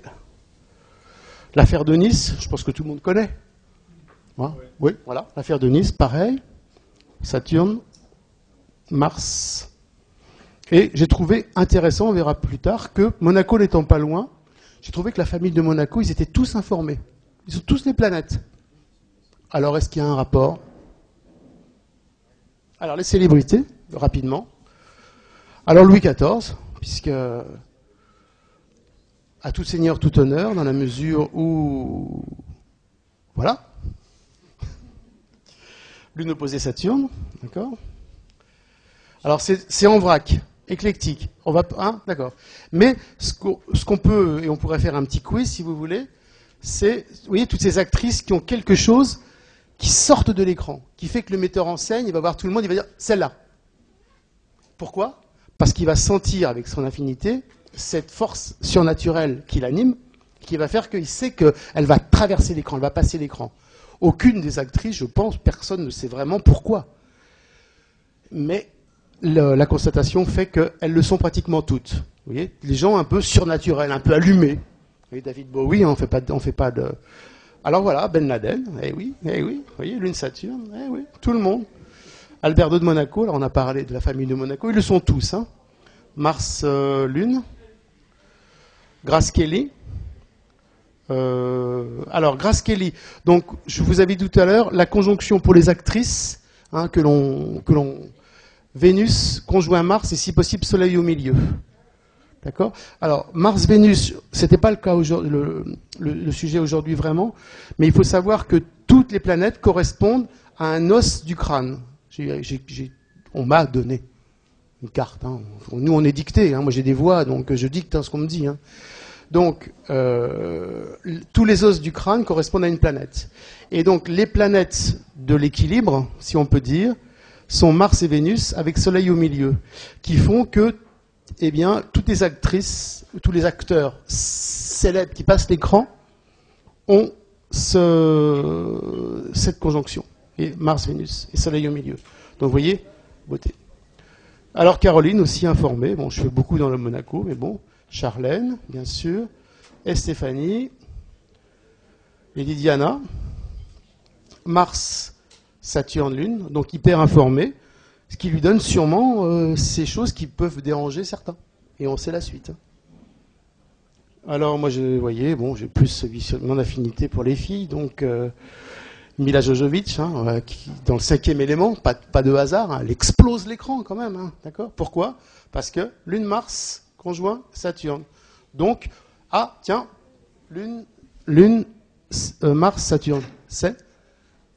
L'affaire de Nice, je pense que tout le monde connaît. Voilà. Oui, voilà. L'affaire de Nice, pareil. Saturne, Mars. Et j'ai trouvé intéressant, on verra plus tard, que Monaco n'étant pas loin, j'ai trouvé que la famille de Monaco, ils étaient tous informés. Ils sont tous les planètes. Alors, est-ce qu'il y a un rapport ? Alors, les célébrités, rapidement. Alors, Louis XIV, puisque à tout seigneur, tout honneur, dans la mesure où... Voilà. Lune opposée Saturne, d'accord ? Alors, c'est en vrac. Éclectique. On va, hein, d'accord. Mais ce qu'on peut, et on pourrait faire un petit quiz si vous voulez, c'est, vous voyez, toutes ces actrices qui ont quelque chose qui sortent de l'écran, qui fait que le metteur en scène, il va voir tout le monde, il va dire celle-là. Pourquoi ? Parce qu'il va sentir avec son affinité cette force surnaturelle qui l'anime, qui va faire qu'il sait qu'elle va traverser l'écran, elle va passer l'écran. Aucune des actrices, je pense, personne ne sait vraiment pourquoi. Mais la constatation fait qu'elles le sont pratiquement toutes. Vous voyez, les gens un peu surnaturels, un peu allumés. Vous voyez, David Bowie, on fait pas de... Alors voilà, Ben Laden, oui, vous voyez, Lune Saturne, oui, tout le monde. Alberto de Monaco, alors on a parlé de la famille de Monaco, ils le sont tous. Hein. Mars, Lune. Grace Kelly. Alors, Grace Kelly, donc je vous avais dit tout à l'heure, la conjonction pour les actrices, hein, que l'on Vénus conjoint Mars et si possible Soleil au milieu. D'accord ? Alors, Mars-Vénus, c'était pas le cas aujourd'hui, le sujet aujourd'hui vraiment, mais il faut savoir que toutes les planètes correspondent à un os du crâne. On m'a donné une carte. Hein. Nous, on est dicté. Hein. Moi, j'ai des voix, donc je dicte ce qu'on me dit. Hein. Donc, tous les os du crâne correspondent à une planète. Et donc, les planètes de l'équilibre, si on peut dire, sont Mars et Vénus avec Soleil au milieu, qui font que, eh bien, toutes les actrices, tous les acteurs célèbres qui passent l'écran ont cette conjonction. Et Mars, Vénus et Soleil au milieu. Donc, vous voyez, beauté. Alors, Caroline, aussi informée. Bon, je fais beaucoup dans le Monaco, mais bon. Charlène, bien sûr. Et Stéphanie. Lady Diana. Mars, Saturne, Lune, donc hyper informé, ce qui lui donne sûrement ces choses qui peuvent déranger certains. Et on sait la suite. Alors moi, vous voyez, bon, j'ai plus mon affinité pour les filles, donc Mila Jovovich, hein, qui, dans le 5e élément, pas de hasard, hein, elle explose l'écran quand même, hein, d'accord ? Pourquoi ? Parce que Lune, Mars, conjoint Saturne. Donc, tiens, Lune, Mars, Saturne, c'est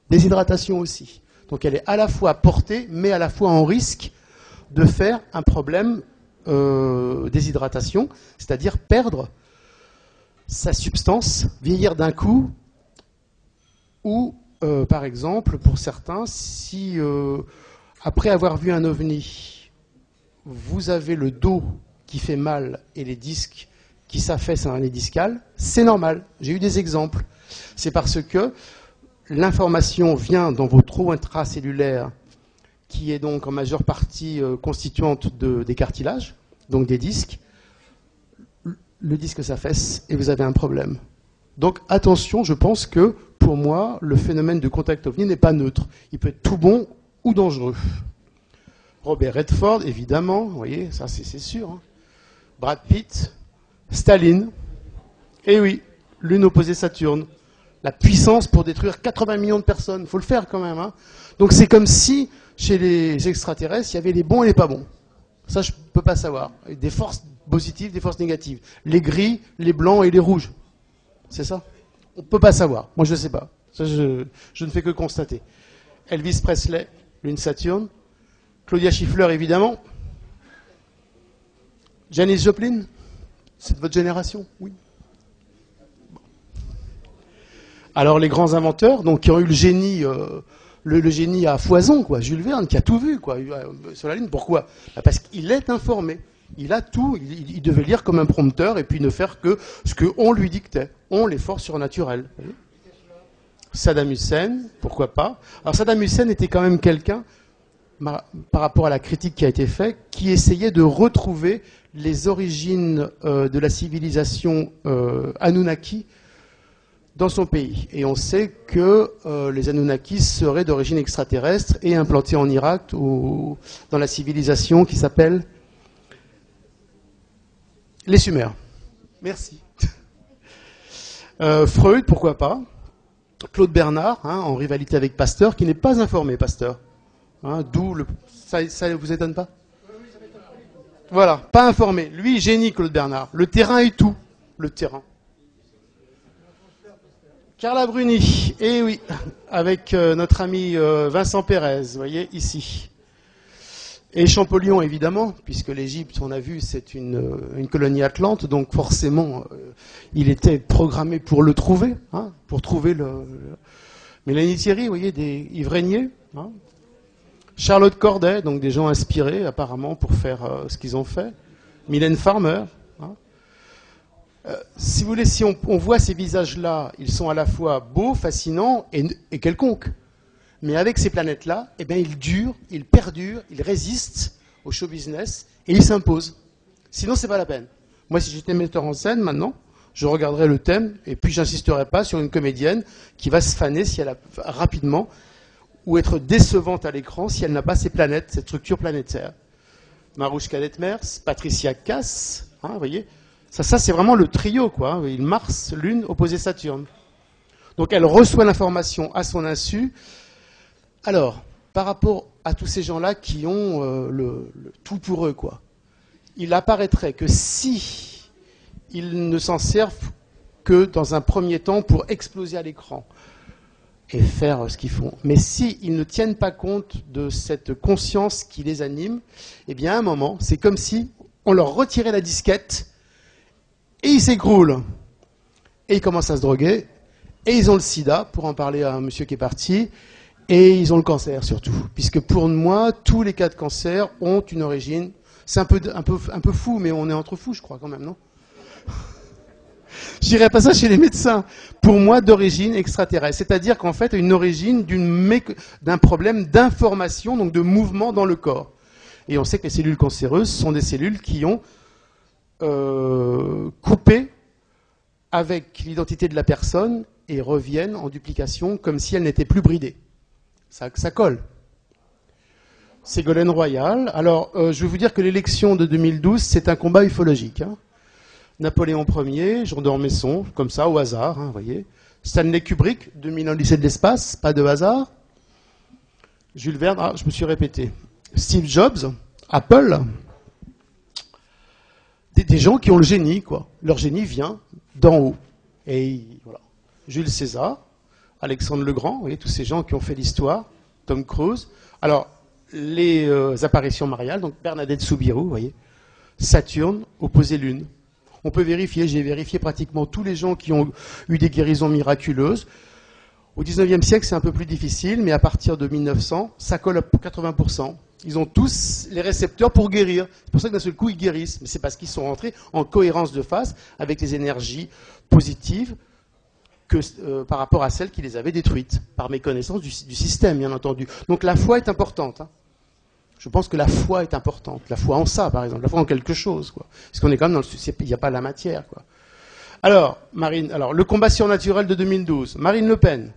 déshydratation aussi. Donc elle est à la fois portée, mais à la fois en risque de faire un problème déshydratation, c'est-à-dire perdre sa substance, vieillir d'un coup, ou par exemple, pour certains, si après avoir vu un ovni, vous avez le dos qui fait mal et les disques qui s'affaissent à l'hernie discale, c'est normal. J'ai eu des exemples. C'est parce que l'information vient dans vos trous intracellulaires, qui est donc en majeure partie constituante des cartilages, donc des disques. Le disque s'affaisse et vous avez un problème. Donc attention, je pense que pour moi, le phénomène de contact ovni n'est pas neutre. Il peut être tout bon ou dangereux. Robert Redford, évidemment, vous voyez, ça c'est sûr. Hein. Brad Pitt, Staline, et oui, Lune opposée Saturne. La puissance pour détruire 80 millions de personnes, il faut le faire quand même. Hein. Donc c'est comme si, chez les extraterrestres, il y avait les bons et les pas bons. Ça, je ne peux pas savoir. Des forces positives, des forces négatives. Les gris, les blancs et les rouges. C'est ça? On ne peut pas savoir. Moi, je ne sais pas. Ça, je ne fais que constater. Elvis Presley, Lune Saturne. Claudia Schiffer, évidemment. Janis Joplin, c'est de votre génération? Oui. Alors, les grands inventeurs, donc, qui ont eu le génie, le génie à foison, quoi. Jules Verne, qui a tout vu, quoi, sur la Lune. Pourquoi? Parce qu'il est informé. Il a tout. Il devait lire comme un prompteur et puis ne faire que ce qu'on lui dictait. On, les forces surnaturelles. Saddam Hussein, pourquoi pas? Alors, Saddam Hussein était quand même quelqu'un, par rapport à la critique qui a été faite, qui essayait de retrouver les origines de la civilisation Anunnaki dans son pays. Et on sait que les Anunnakis seraient d'origine extraterrestre et implantés en Irak ou dans la civilisation qui s'appelle les Sumériens. Merci. Freud, pourquoi pas? Claude Bernard, hein, en rivalité avec Pasteur, qui n'est pas informé, Pasteur. Hein, d'où le... Ça ne vous étonne pas? Voilà, pas informé. Lui, génie, Claude Bernard. Le terrain est tout. Le terrain. Carla Bruni, eh oui, avec notre ami Vincent Pérez, vous voyez, ici. Et Champollion, évidemment, puisque l'Égypte, on a vu, c'est une colonie atlante, donc forcément, il était programmé pour le trouver, hein, pour trouver Mélanie Thierry, vous voyez, des Ivréniers, hein. Charlotte Corday, donc des gens inspirés, apparemment, pour faire ce qu'ils ont fait. Mylène Farmer, hein. Si vous voulez, si on voit ces visages-là, ils sont à la fois beaux, fascinants et quelconques. Mais avec ces planètes-là, eh bien, ils durent, ils perdurent, ils résistent au show business et ils s'imposent. Sinon, c'est pas la peine. Moi, si j'étais metteur en scène maintenant, je regarderais le thème et puis j'insisterais pas sur une comédienne qui va se faner si elle a rapidement ou être décevante à l'écran si elle n'a pas ces planètes, cette structure planétaire. Marouchka Detmers, Patricia Cass, hein, vous voyez. Ça c'est vraiment le trio, quoi. Mars, Lune, opposé Saturne. Donc elle reçoit l'information à son insu. Alors, par rapport à tous ces gens-là qui ont le tout pour eux, quoi, il apparaîtrait que si ils ne s'en servent que dans un premier temps pour exploser à l'écran et faire ce qu'ils font, mais s'ils ne tiennent pas compte de cette conscience qui les anime, eh bien à un moment, c'est comme si on leur retirait la disquette et ils s'écroulent. Et ils commencent à se droguer, et ils ont le sida, pour en parler à un monsieur qui est parti, et ils ont le cancer surtout. Puisque pour moi, tous les cas de cancer ont une origine. C'est un peu fou, mais on est entre fous, je crois, quand même, non? Je dirais pas ça chez les médecins. Pour moi, d'origine extraterrestre. C'est-à-dire qu'en fait, une origine d'un problème d'information, donc de mouvement dans le corps. Et on sait que les cellules cancéreuses sont des cellules qui ont coupé avec l'identité de la personne et reviennent en duplication comme si elle n'était plus bridée. Ça colle. Ségolène Royal. Alors, je vais vous dire que l'élection de 2012, c'est un combat ufologique. Hein. Napoléon Ier, Jean d'Ormesson, comme ça, au hasard, hein, vous voyez. Stanley Kubrick, 2001 Lycée de l'espace, pas de hasard. Jules Verne, je me suis répété. Steve Jobs, Apple. Des gens qui ont le génie, quoi. Leur génie vient d'en haut. Et voilà. Jules César, Alexandre le Grand, vous voyez, tous ces gens qui ont fait l'histoire, Tom Cruise. Alors, les apparitions mariales, donc Bernadette Soubirous, vous voyez, Saturne, opposé Lune. On peut vérifier, j'ai vérifié pratiquement tous les gens qui ont eu des guérisons miraculeuses. Au 19e siècle, c'est un peu plus difficile, mais à partir de 1900, ça colle à 80%. Ils ont tous les récepteurs pour guérir. C'est pour ça que d'un seul coup, ils guérissent. Mais c'est parce qu'ils sont rentrés en cohérence de phase avec les énergies positives par rapport à celles qui les avaient détruites, par méconnaissance du système, bien entendu. Donc la foi est importante. Hein. Je pense que la foi est importante. La foi en ça, par exemple. La foi en quelque chose. Quoi. Parce qu'on est quand même dans il n'y a pas la matière. Quoi. Alors, le combat surnaturel de 2012. Marine Le Pen.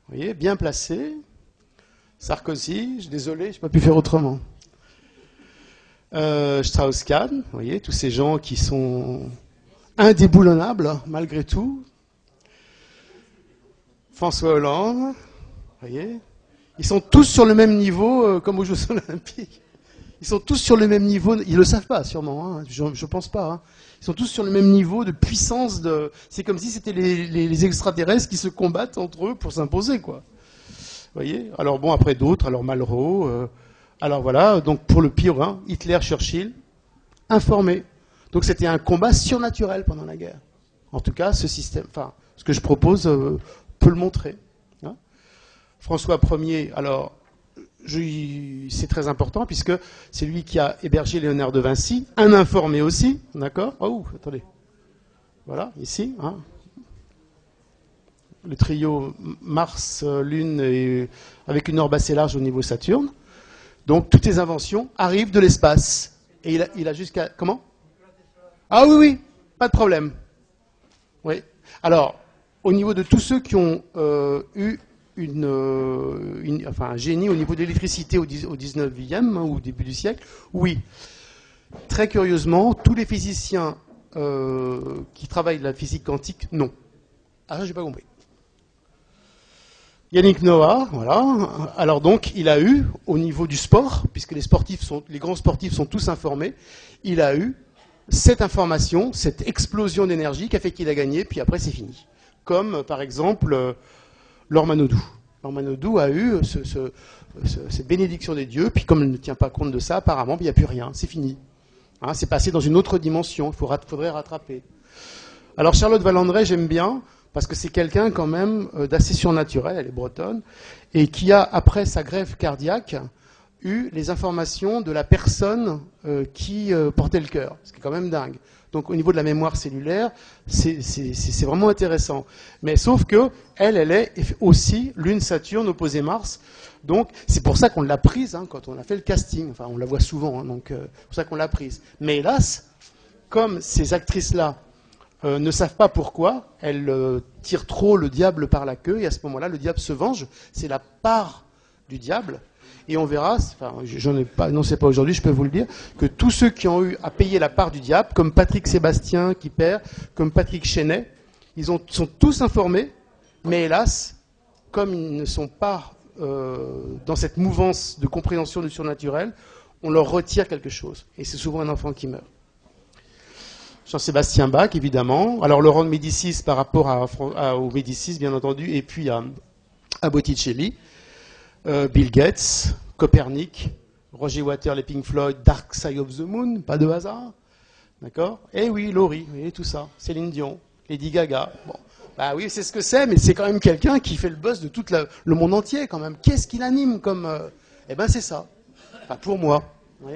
Vous voyez, bien placée. Sarkozy, je suis désolé, je n'ai pas pu faire autrement. Strauss-Kahn, vous voyez, tous ces gens qui sont indéboulonnables, malgré tout. François Hollande, vous voyez. Ils sont tous sur le même niveau, comme aux Jeux Olympiques. Ils sont tous sur le même niveau, ils ne le savent pas sûrement, hein, je ne pense pas. Hein. Ils sont tous sur le même niveau de puissance. C'est comme si c'était les extraterrestres qui se combattent entre eux pour s'imposer, quoi. Vous voyez. Alors bon, après d'autres, alors Malraux. Alors voilà, donc pour le pire, hein, Hitler, Churchill, informés. Donc c'était un combat surnaturel pendant la guerre. En tout cas, ce système, enfin, ce que je propose peut le montrer. Hein. François Ier, alors, c'est très important puisque c'est lui qui a hébergé Léonard de Vinci, un informé aussi, d'accord. Oh, attendez. Voilà, ici, hein. Le trio Mars, Lune, et avec une orbite assez large au niveau Saturne. Donc, toutes les inventions arrivent de l'espace. Et il a jusqu'à... Comment? Ah oui, pas de problème. Oui. Alors, au niveau de tous ceux qui ont eu un génie au niveau de l'électricité au 19e ou au début du siècle, oui. Très curieusement, tous les physiciens qui travaillent la physique quantique, non. Ah, ça, j'ai pas compris. Yannick Noah, voilà. Alors donc, il a eu, au niveau du sport, puisque les grands sportifs sont tous informés, il a eu cette information, cette explosion d'énergie qui a fait qu'il a gagné, puis après c'est fini. Comme par exemple Laure Manodou. Laure Manodou a eu cette bénédiction des dieux, puis comme elle ne tient pas compte de ça, apparemment, il n'y a plus rien, c'est fini. Hein, c'est passé dans une autre dimension, il faudrait rattraper. Alors Charlotte Valandré, j'aime bien, parce que c'est quelqu'un quand même d'assez surnaturel, elle est bretonne, et qui a, après sa greffe cardiaque, eu les informations de la personne qui portait le cœur, ce qui est quand même dingue. Donc au niveau de la mémoire cellulaire, c'est vraiment intéressant. Mais sauf que elle est aussi Lune, Saturne, opposé Mars. Donc c'est pour ça qu'on l'a prise hein, quand on a fait le casting. Enfin, on la voit souvent, hein, donc c'est pour ça qu'on l'a prise. Mais hélas, comme ces actrices-là ne savent pas pourquoi, elles tirent trop le diable par la queue, et à ce moment-là, le diable se venge. C'est la part du diable. Et on verra, enfin, j'en ai pas, non, c'est pas aujourd'hui, je peux vous le dire, que tous ceux qui ont eu à payer la part du diable, comme Patrick Sébastien qui perd, comme Patrick Chenet, sont tous informés, mais hélas, comme ils ne sont pas dans cette mouvance de compréhension du surnaturel, on leur retire quelque chose. Et c'est souvent un enfant qui meurt. Jean-Sébastien Bach, évidemment. Alors, Laurent de Médicis par rapport aux Médicis, bien entendu, et puis à Botticelli. Bill Gates, Copernic, Roger Waters, les Pink Floyd, Dark Side of the Moon, pas de hasard. D'accord? Eh oui, Laurie, vous voyez tout ça. Céline Dion, Lady Gaga. Bon. Bah oui, c'est ce que c'est, mais c'est quand même quelqu'un qui fait le buzz de tout le monde entier, quand même. Qu'est-ce qu'il anime comme... Eh ben, c'est ça. Enfin, pour moi. Oui.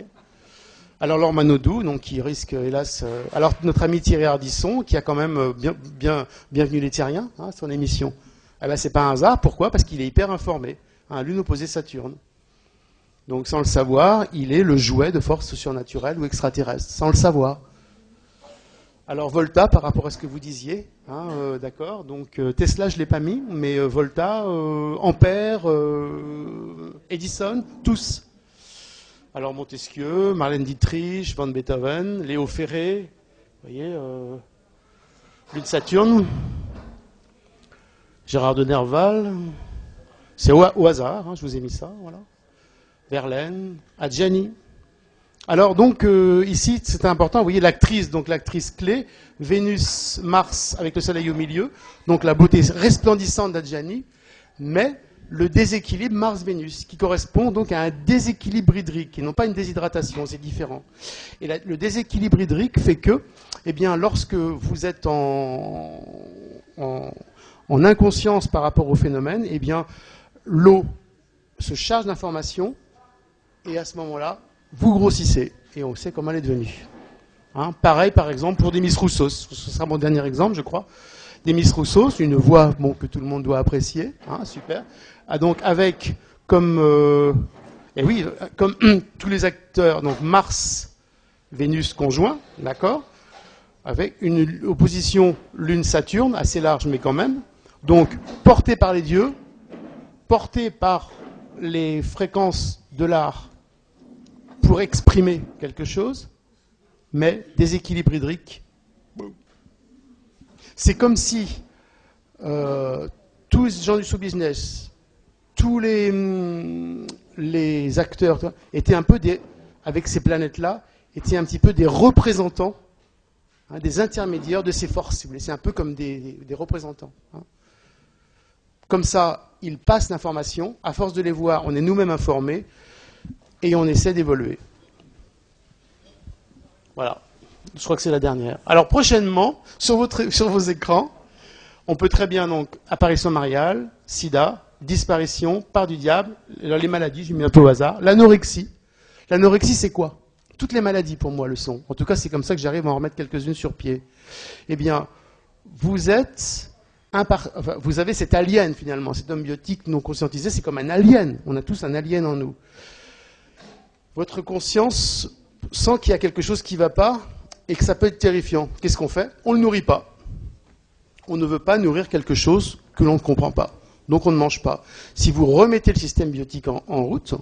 Alors, Laure Manodou, donc, qui risque, hélas... alors, notre ami Thierry Ardisson, qui a quand même bienvenu les Thériens, hein, son émission. Eh ben, c'est pas un hasard. Pourquoi? Parce qu'il est hyper informé. Hein, Lune opposée Saturne. Donc, sans le savoir, il est le jouet de forces surnaturelles ou extraterrestres. Sans le savoir. Alors, Volta, par rapport à ce que vous disiez, hein, d'accord. Donc, Tesla, je ne l'ai pas mis, mais Volta, Ampère, Edison, tous. Alors, Montesquieu, Marlène Dietrich, Van Beethoven, Léo Ferré, vous voyez, Lune Saturne, Gérard de Nerval, c'est au hasard, hein, je vous ai mis ça, voilà. Verlaine, Adjani. Alors, donc, ici, c'est important, vous voyez l'actrice, donc l'actrice clé, Vénus, Mars, avec le soleil au milieu, donc la beauté resplendissante d'Adjani, mais le déséquilibre Mars-Vénus, qui correspond donc à un déséquilibre hydrique, et non pas une déshydratation, c'est différent. Et le déséquilibre hydrique fait que, eh bien, lorsque vous êtes en inconscience par rapport au phénomène, eh bien, l'eau se charge d'informations et à ce moment-là, vous grossissez. Et on sait comment elle est devenue. Hein, pareil, par exemple, pour Demis Roussos. Ce sera mon dernier exemple, je crois. Demis Roussos, une voix que tout le monde doit apprécier. Hein, super. Ah, donc, avec comme tous les acteurs, donc Mars, Vénus conjoint, d'accord, avec une opposition Lune-Saturne, assez large, mais quand même. Donc, porté par les dieux, porté par les fréquences de l'art pour exprimer quelque chose, mais déséquilibre hydrique. C'est comme si tous les gens du show-business, tous les acteurs étaient un peu avec ces planètes-là, étaient un petit peu des représentants, hein, des intermédiaires de ces forces, si vous voulez. C'est un peu comme des représentants. Hein. Comme ça, ils passent l'information. À force de les voir, on est nous-mêmes informés et on essaie d'évoluer. Voilà. Je crois que c'est la dernière. Alors prochainement, sur vos écrans, on peut très bien donc apparition mariale, sida, disparition, part du diable, les maladies, j'ai mis un peu au hasard, l'anorexie. L'anorexie, c'est quoi? Toutes les maladies, pour moi, le sont. En tout cas, c'est comme ça que j'arrive à en remettre quelques-unes sur pied. Eh bien, vous avez cet alien, finalement, cet homme biotique non conscientisé, c'est comme un alien. On a tous un alien en nous. Votre conscience sent qu'il y a quelque chose qui ne va pas et que ça peut être terrifiant. Qu'est-ce qu'on fait? On ne le nourrit pas. On ne veut pas nourrir quelque chose que l'on ne comprend pas. Donc on ne mange pas. Si vous remettez le système biotique en route,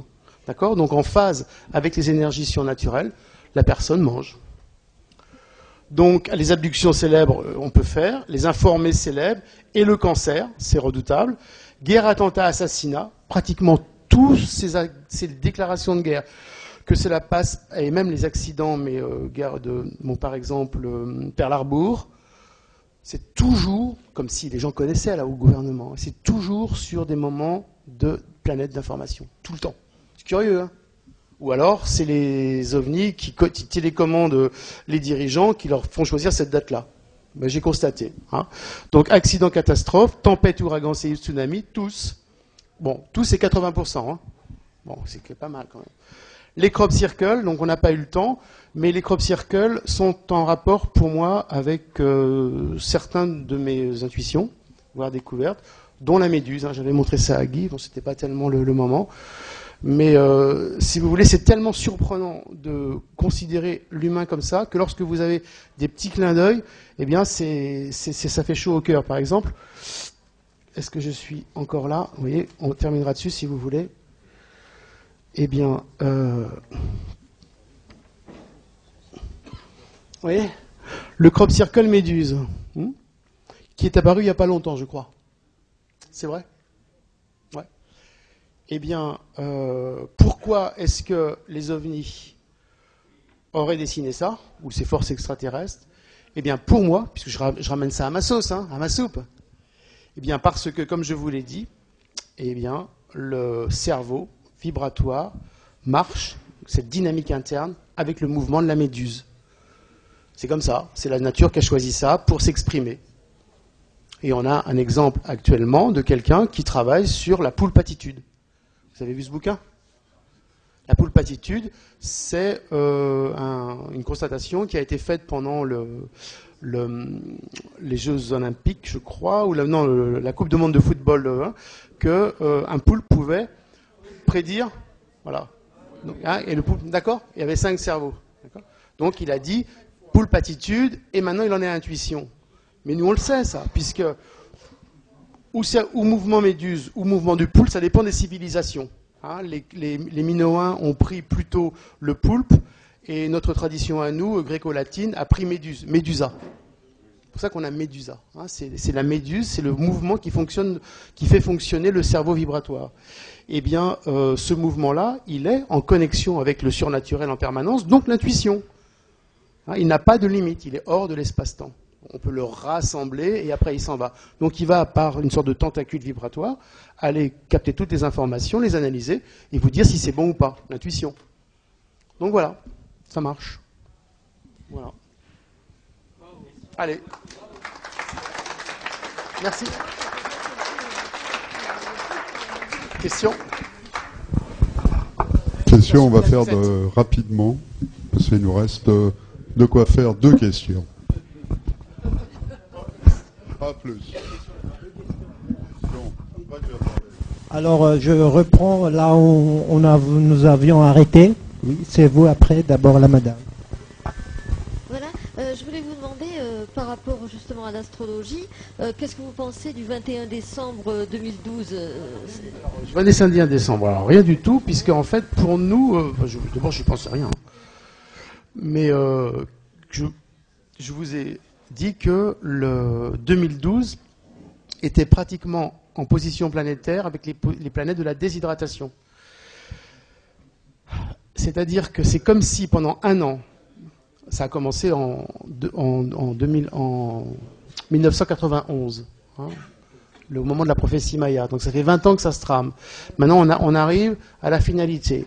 d'accord, donc en phase avec les énergies surnaturelles, la personne mange. Donc les abductions célèbres, on peut faire, les informés célèbres, et le cancer, c'est redoutable. Guerre, attentat, assassinat, pratiquement tous ces déclarations de guerre, que cela passe, et même les accidents, mais guerre par exemple, Pearl Harbor, c'est toujours, comme si les gens connaissaient là au gouvernement, c'est toujours sur des moments de planète d'information, tout le temps. C'est curieux, hein? Ou alors, c'est les ovnis qui télécommandent les dirigeants qui leur font choisir cette date-là. Ben, j'ai constaté. Hein. Donc, accident, catastrophe, tempête, ouragan, séisme, tsunami, tous. Bon, tous c'est 80%. Hein. Bon, c'est pas mal quand même. Les crop circles, donc on n'a pas eu le temps, mais les crop circles sont en rapport pour moi avec certaines de mes intuitions, voire découvertes, dont la méduse. Hein. J'avais montré ça à Guy, bon, c'était pas tellement le moment. Mais si vous voulez, c'est tellement surprenant de considérer l'humain comme ça que lorsque vous avez des petits clins d'œil, eh bien, ça fait chaud au cœur. Par exemple, est-ce que je suis encore là? Vous voyez, on terminera dessus si vous voulez. Eh bien, vous voyez, le crop circle méduse, qui est apparu il n'y a pas longtemps, je crois. C'est vrai? Ouais. Eh bien, pourquoi est-ce que les ovnis auraient dessiné ça, ou ces forces extraterrestres? Eh bien, pour moi, puisque je ramène ça à ma sauce, hein, à ma soupe, eh bien, parce que, comme je vous l'ai dit, eh bien, le cerveau vibratoire marche, cette dynamique interne, avec le mouvement de la méduse. C'est comme ça, c'est la nature qui a choisi ça pour s'exprimer. Et on a un exemple actuellement de quelqu'un qui travaille sur la poulpatitude. Vous avez vu ce bouquin? La poulpatitude, c'est une constatation qui a été faite pendant les Jeux Olympiques, je crois, ou la Coupe du Monde de football, qu'un poulpe pouvait prédire, voilà. Donc, hein, et le poulpe, d'accord? Il y avait 5 cerveaux. Donc il a dit poulpatitude, et maintenant il en est à intuition. Mais nous on le sait ça, puisque ou mouvement méduse ou mouvement du poulpe, ça dépend des civilisations. Hein, les Minoens ont pris plutôt le poulpe, et notre tradition à nous, gréco-latine, a pris Médusa. C'est pour ça qu'on a Médusa. Hein, c'est la méduse, c'est le mouvement qui fait fonctionner le cerveau vibratoire. Eh bien, ce mouvement-là, il est en connexion avec le surnaturel en permanence, donc l'intuition. Hein, il n'a pas de limite, il est hors de l'espace-temps. On peut le rassembler et après il s'en va. Donc il va, par une sorte de tentacule vibratoire, aller capter toutes les informations, les analyser et vous dire si c'est bon ou pas, l'intuition. Donc voilà, ça marche. Voilà. Allez. Merci. questions, on va faire rapidement, parce qu'il nous reste de quoi faire 2 questions. Pas plus. Alors, je reprends là où nous avions arrêté. Oui, c'est vous après, d'abord la madame. Voilà, je voulais vous demander, par rapport justement à l'astrologie, qu'est-ce que vous pensez du 21 décembre 2012 Je vais descendre un décembre. Alors, rien du tout, puisque en fait, pour nous, d'abord, je n'y pensais rien. Mais je vous ai dit que le 2012 était pratiquement en position planétaire avec les planètes de la déshydratation. C'est-à-dire que c'est comme si pendant un an, ça a commencé en 1991, hein, le moment de la prophétie Maya. Donc ça fait 20 ans que ça se trame. Maintenant, on arrive à la finalité.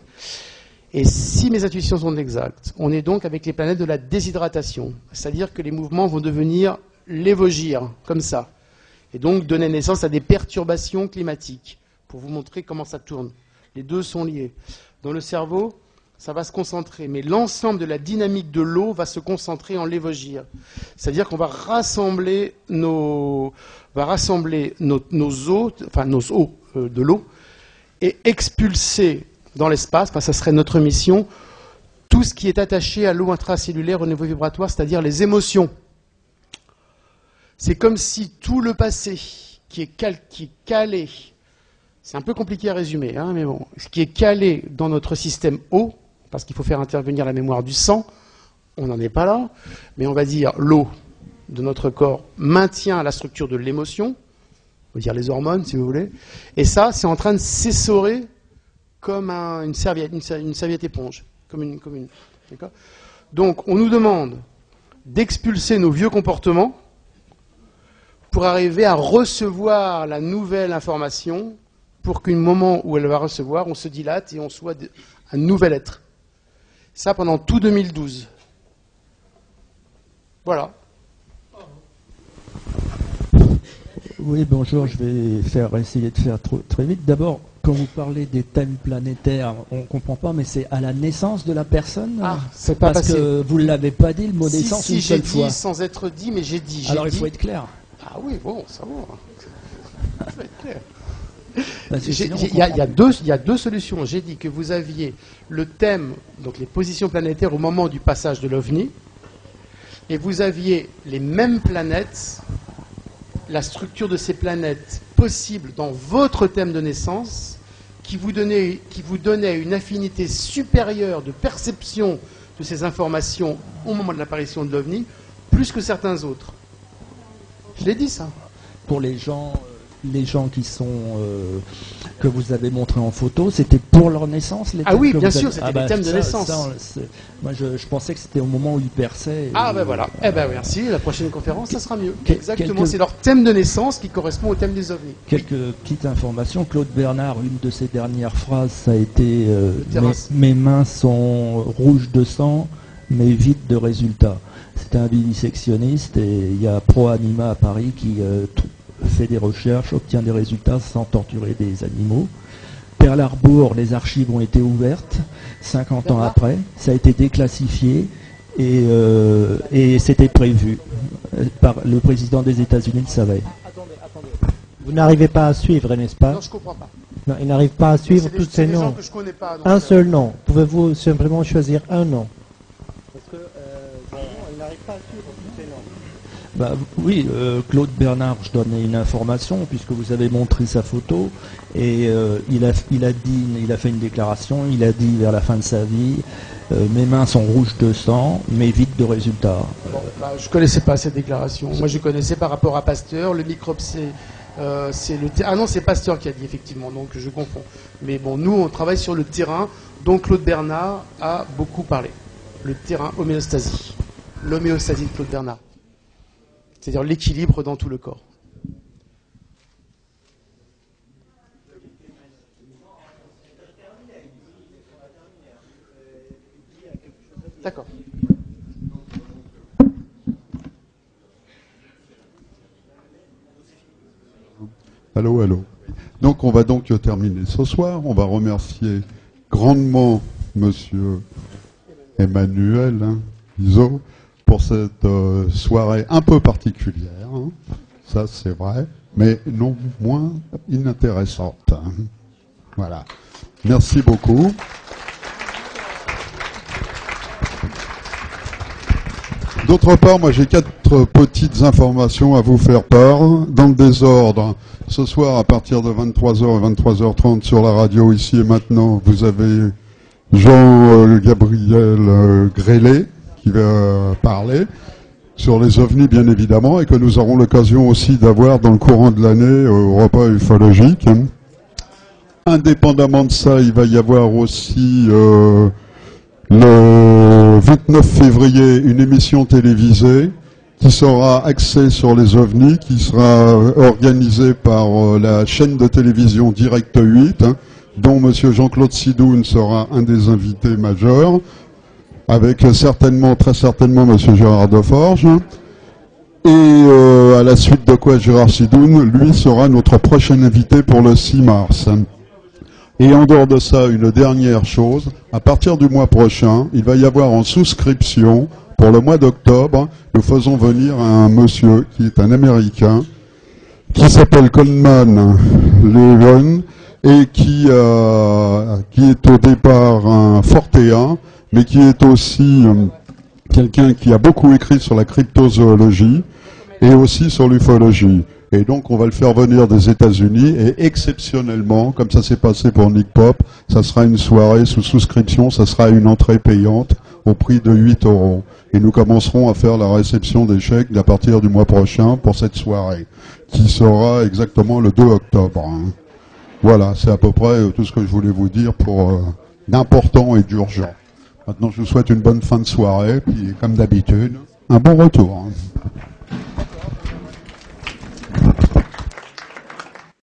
Et si mes intuitions sont exactes, on est donc avec les planètes de la déshydratation. C'est-à-dire que les mouvements vont devenir lévogir, comme ça. Et donc donner naissance à des perturbations climatiques, pour vous montrer comment ça tourne. Les deux sont liés. Dans le cerveau, ça va se concentrer, mais l'ensemble de la dynamique de l'eau va se concentrer en lévogir. C'est-à-dire qu'on va rassembler nos eaux, enfin nos eaux de l'eau, et expulser dans l'espace, enfin, ça serait notre mission, tout ce qui est attaché à l'eau intracellulaire au niveau vibratoire, c'est-à-dire les émotions. C'est comme si tout le passé qui est calé, c'est un peu compliqué à résumer, hein, mais bon, ce qui est calé dans notre système eau, parce qu'il faut faire intervenir la mémoire du sang, on n'en est pas là, mais on va dire l'eau de notre corps maintient la structure de l'émotion, on va dire les hormones si vous voulez, et ça c'est en train de s'essorer comme une serviette éponge, comme une d'accord. Donc on nous demande d'expulser nos vieux comportements pour arriver à recevoir la nouvelle information, pour qu'au moment où elle va recevoir, on se dilate et on soit un nouvel être. Ça pendant tout 2012. Voilà. Oui, bonjour, je vais essayer de faire très vite. D'abord, quand vous parlez des thèmes planétaires, on ne comprend pas, mais c'est à la naissance de la personne. Ah, c'est pas parce passé. que vous ne l'avez pas dit, le mot naissance une seule fois. Si, j'ai dit sans être dit, mais j'ai dit. Alors il faut être clair. Ah oui, bon, ça va. Ça va être clair. Il y a deux solutions. J'ai dit que vous aviez le thème, donc les positions planétaires au moment du passage de l'OVNI, et vous aviez les mêmes planètes, la structure de ces planètes possible dans votre thème de naissance, qui vous donnait une affinité supérieure de perception de ces informations au moment de l'apparition de l'OVNI, plus que certains autres. Je l'ai dit ça. Pour les gens qui sont que vous avez montrés en photo, c'était pour leur naissance les thèmes. Ah oui, bien sûr, c'était les thèmes de naissance. Moi, je pensais que c'était au moment où ils perçaient. Ah ben voilà. Eh ben merci. La prochaine conférence, ça sera mieux. Exactement. C'est leur thème de naissance qui correspond au thème des ovnis. Quelques petites informations. Claude Bernard, une de ses dernières phrases, ça a été mes mains sont rouges de sang, mais vides de résultats. C'est un vivisectionniste et il y a Pro Anima à Paris qui fait des recherches, obtient des résultats sans torturer des animaux. Pearl Harbor, les archives ont été ouvertes 50 ans après, ça a été déclassifié et c'était prévu par le président des États-Unis le savait. Attendez. Vous n'arrivez pas à suivre, n'est-ce pas? Non, je comprends pas. Non, il n'arrive pas à suivre tous ces noms. Que je connais pas, donc, un seul nom. Pouvez-vous simplement choisir un nom? Parce que il n'arrive pas à suivre tous ces noms. Bah, oui, Claude Bernard, je donne une information puisque vous avez montré sa photo et il a fait une déclaration, il a dit vers la fin de sa vie, mes mains sont rouges de sang, mais vides de résultats. Bon, je connaissais pas cette déclaration. Moi, je connaissais par rapport à Pasteur, le microbe c'est ah non, c'est Pasteur qui a dit effectivement, donc je confonds. Mais bon, nous on travaille sur le terrain, dont Claude Bernard a beaucoup parlé. Le terrain homéostasie, l'homéostasie de Claude Bernard. C'est-à-dire l'équilibre dans tout le corps. D'accord. Allô. Donc on va donc terminer ce soir. On va remercier grandement Monsieur Emmanuel Iso, pour cette soirée un peu particulière. Hein. Ça, c'est vrai, mais non moins inintéressante. Hein. Voilà. Merci beaucoup. D'autre part, moi j'ai 4 petites informations à vous faire part, dans le désordre. Ce soir, à partir de 23h et 23h30 sur la radio, ici et maintenant, vous avez Jean-Gabriel Grélé qui va parler sur les ovnis, bien évidemment, et que nous aurons l'occasion aussi d'avoir dans le courant de l'année au repas ufologique. Indépendamment de ça, il va y avoir aussi le 29 février une émission télévisée qui sera axée sur les ovnis, qui sera organisée par la chaîne de télévision Direct 8, dont M. Jean-Claude Sidoun sera un des invités majeurs, avec certainement, très certainement, M. Gérard Deforge. Et à la suite de quoi Gérard Sidoun, lui, sera notre prochain invité pour le 6 mars. Et en dehors de ça, une dernière chose, à partir du mois prochain, il va y avoir en souscription, pour le mois d'octobre, nous faisons venir un monsieur qui est un Américain, qui s'appelle Coleman Levin, et qui est au départ un fortéen, mais qui est aussi quelqu'un qui a beaucoup écrit sur la cryptozoologie, et aussi sur l'ufologie. Et donc on va le faire venir des États-Unis et exceptionnellement, comme ça s'est passé pour Nick Pop, ça sera une soirée sous souscription, ça sera une entrée payante au prix de 8 €. Et nous commencerons à faire la réception des chèques à partir du mois prochain pour cette soirée, qui sera exactement le 2 octobre. Hein. Voilà, c'est à peu près tout ce que je voulais vous dire pour d'important et d'urgent. Maintenant je vous souhaite une bonne fin de soirée, puis comme d'habitude, un bon retour. Hein.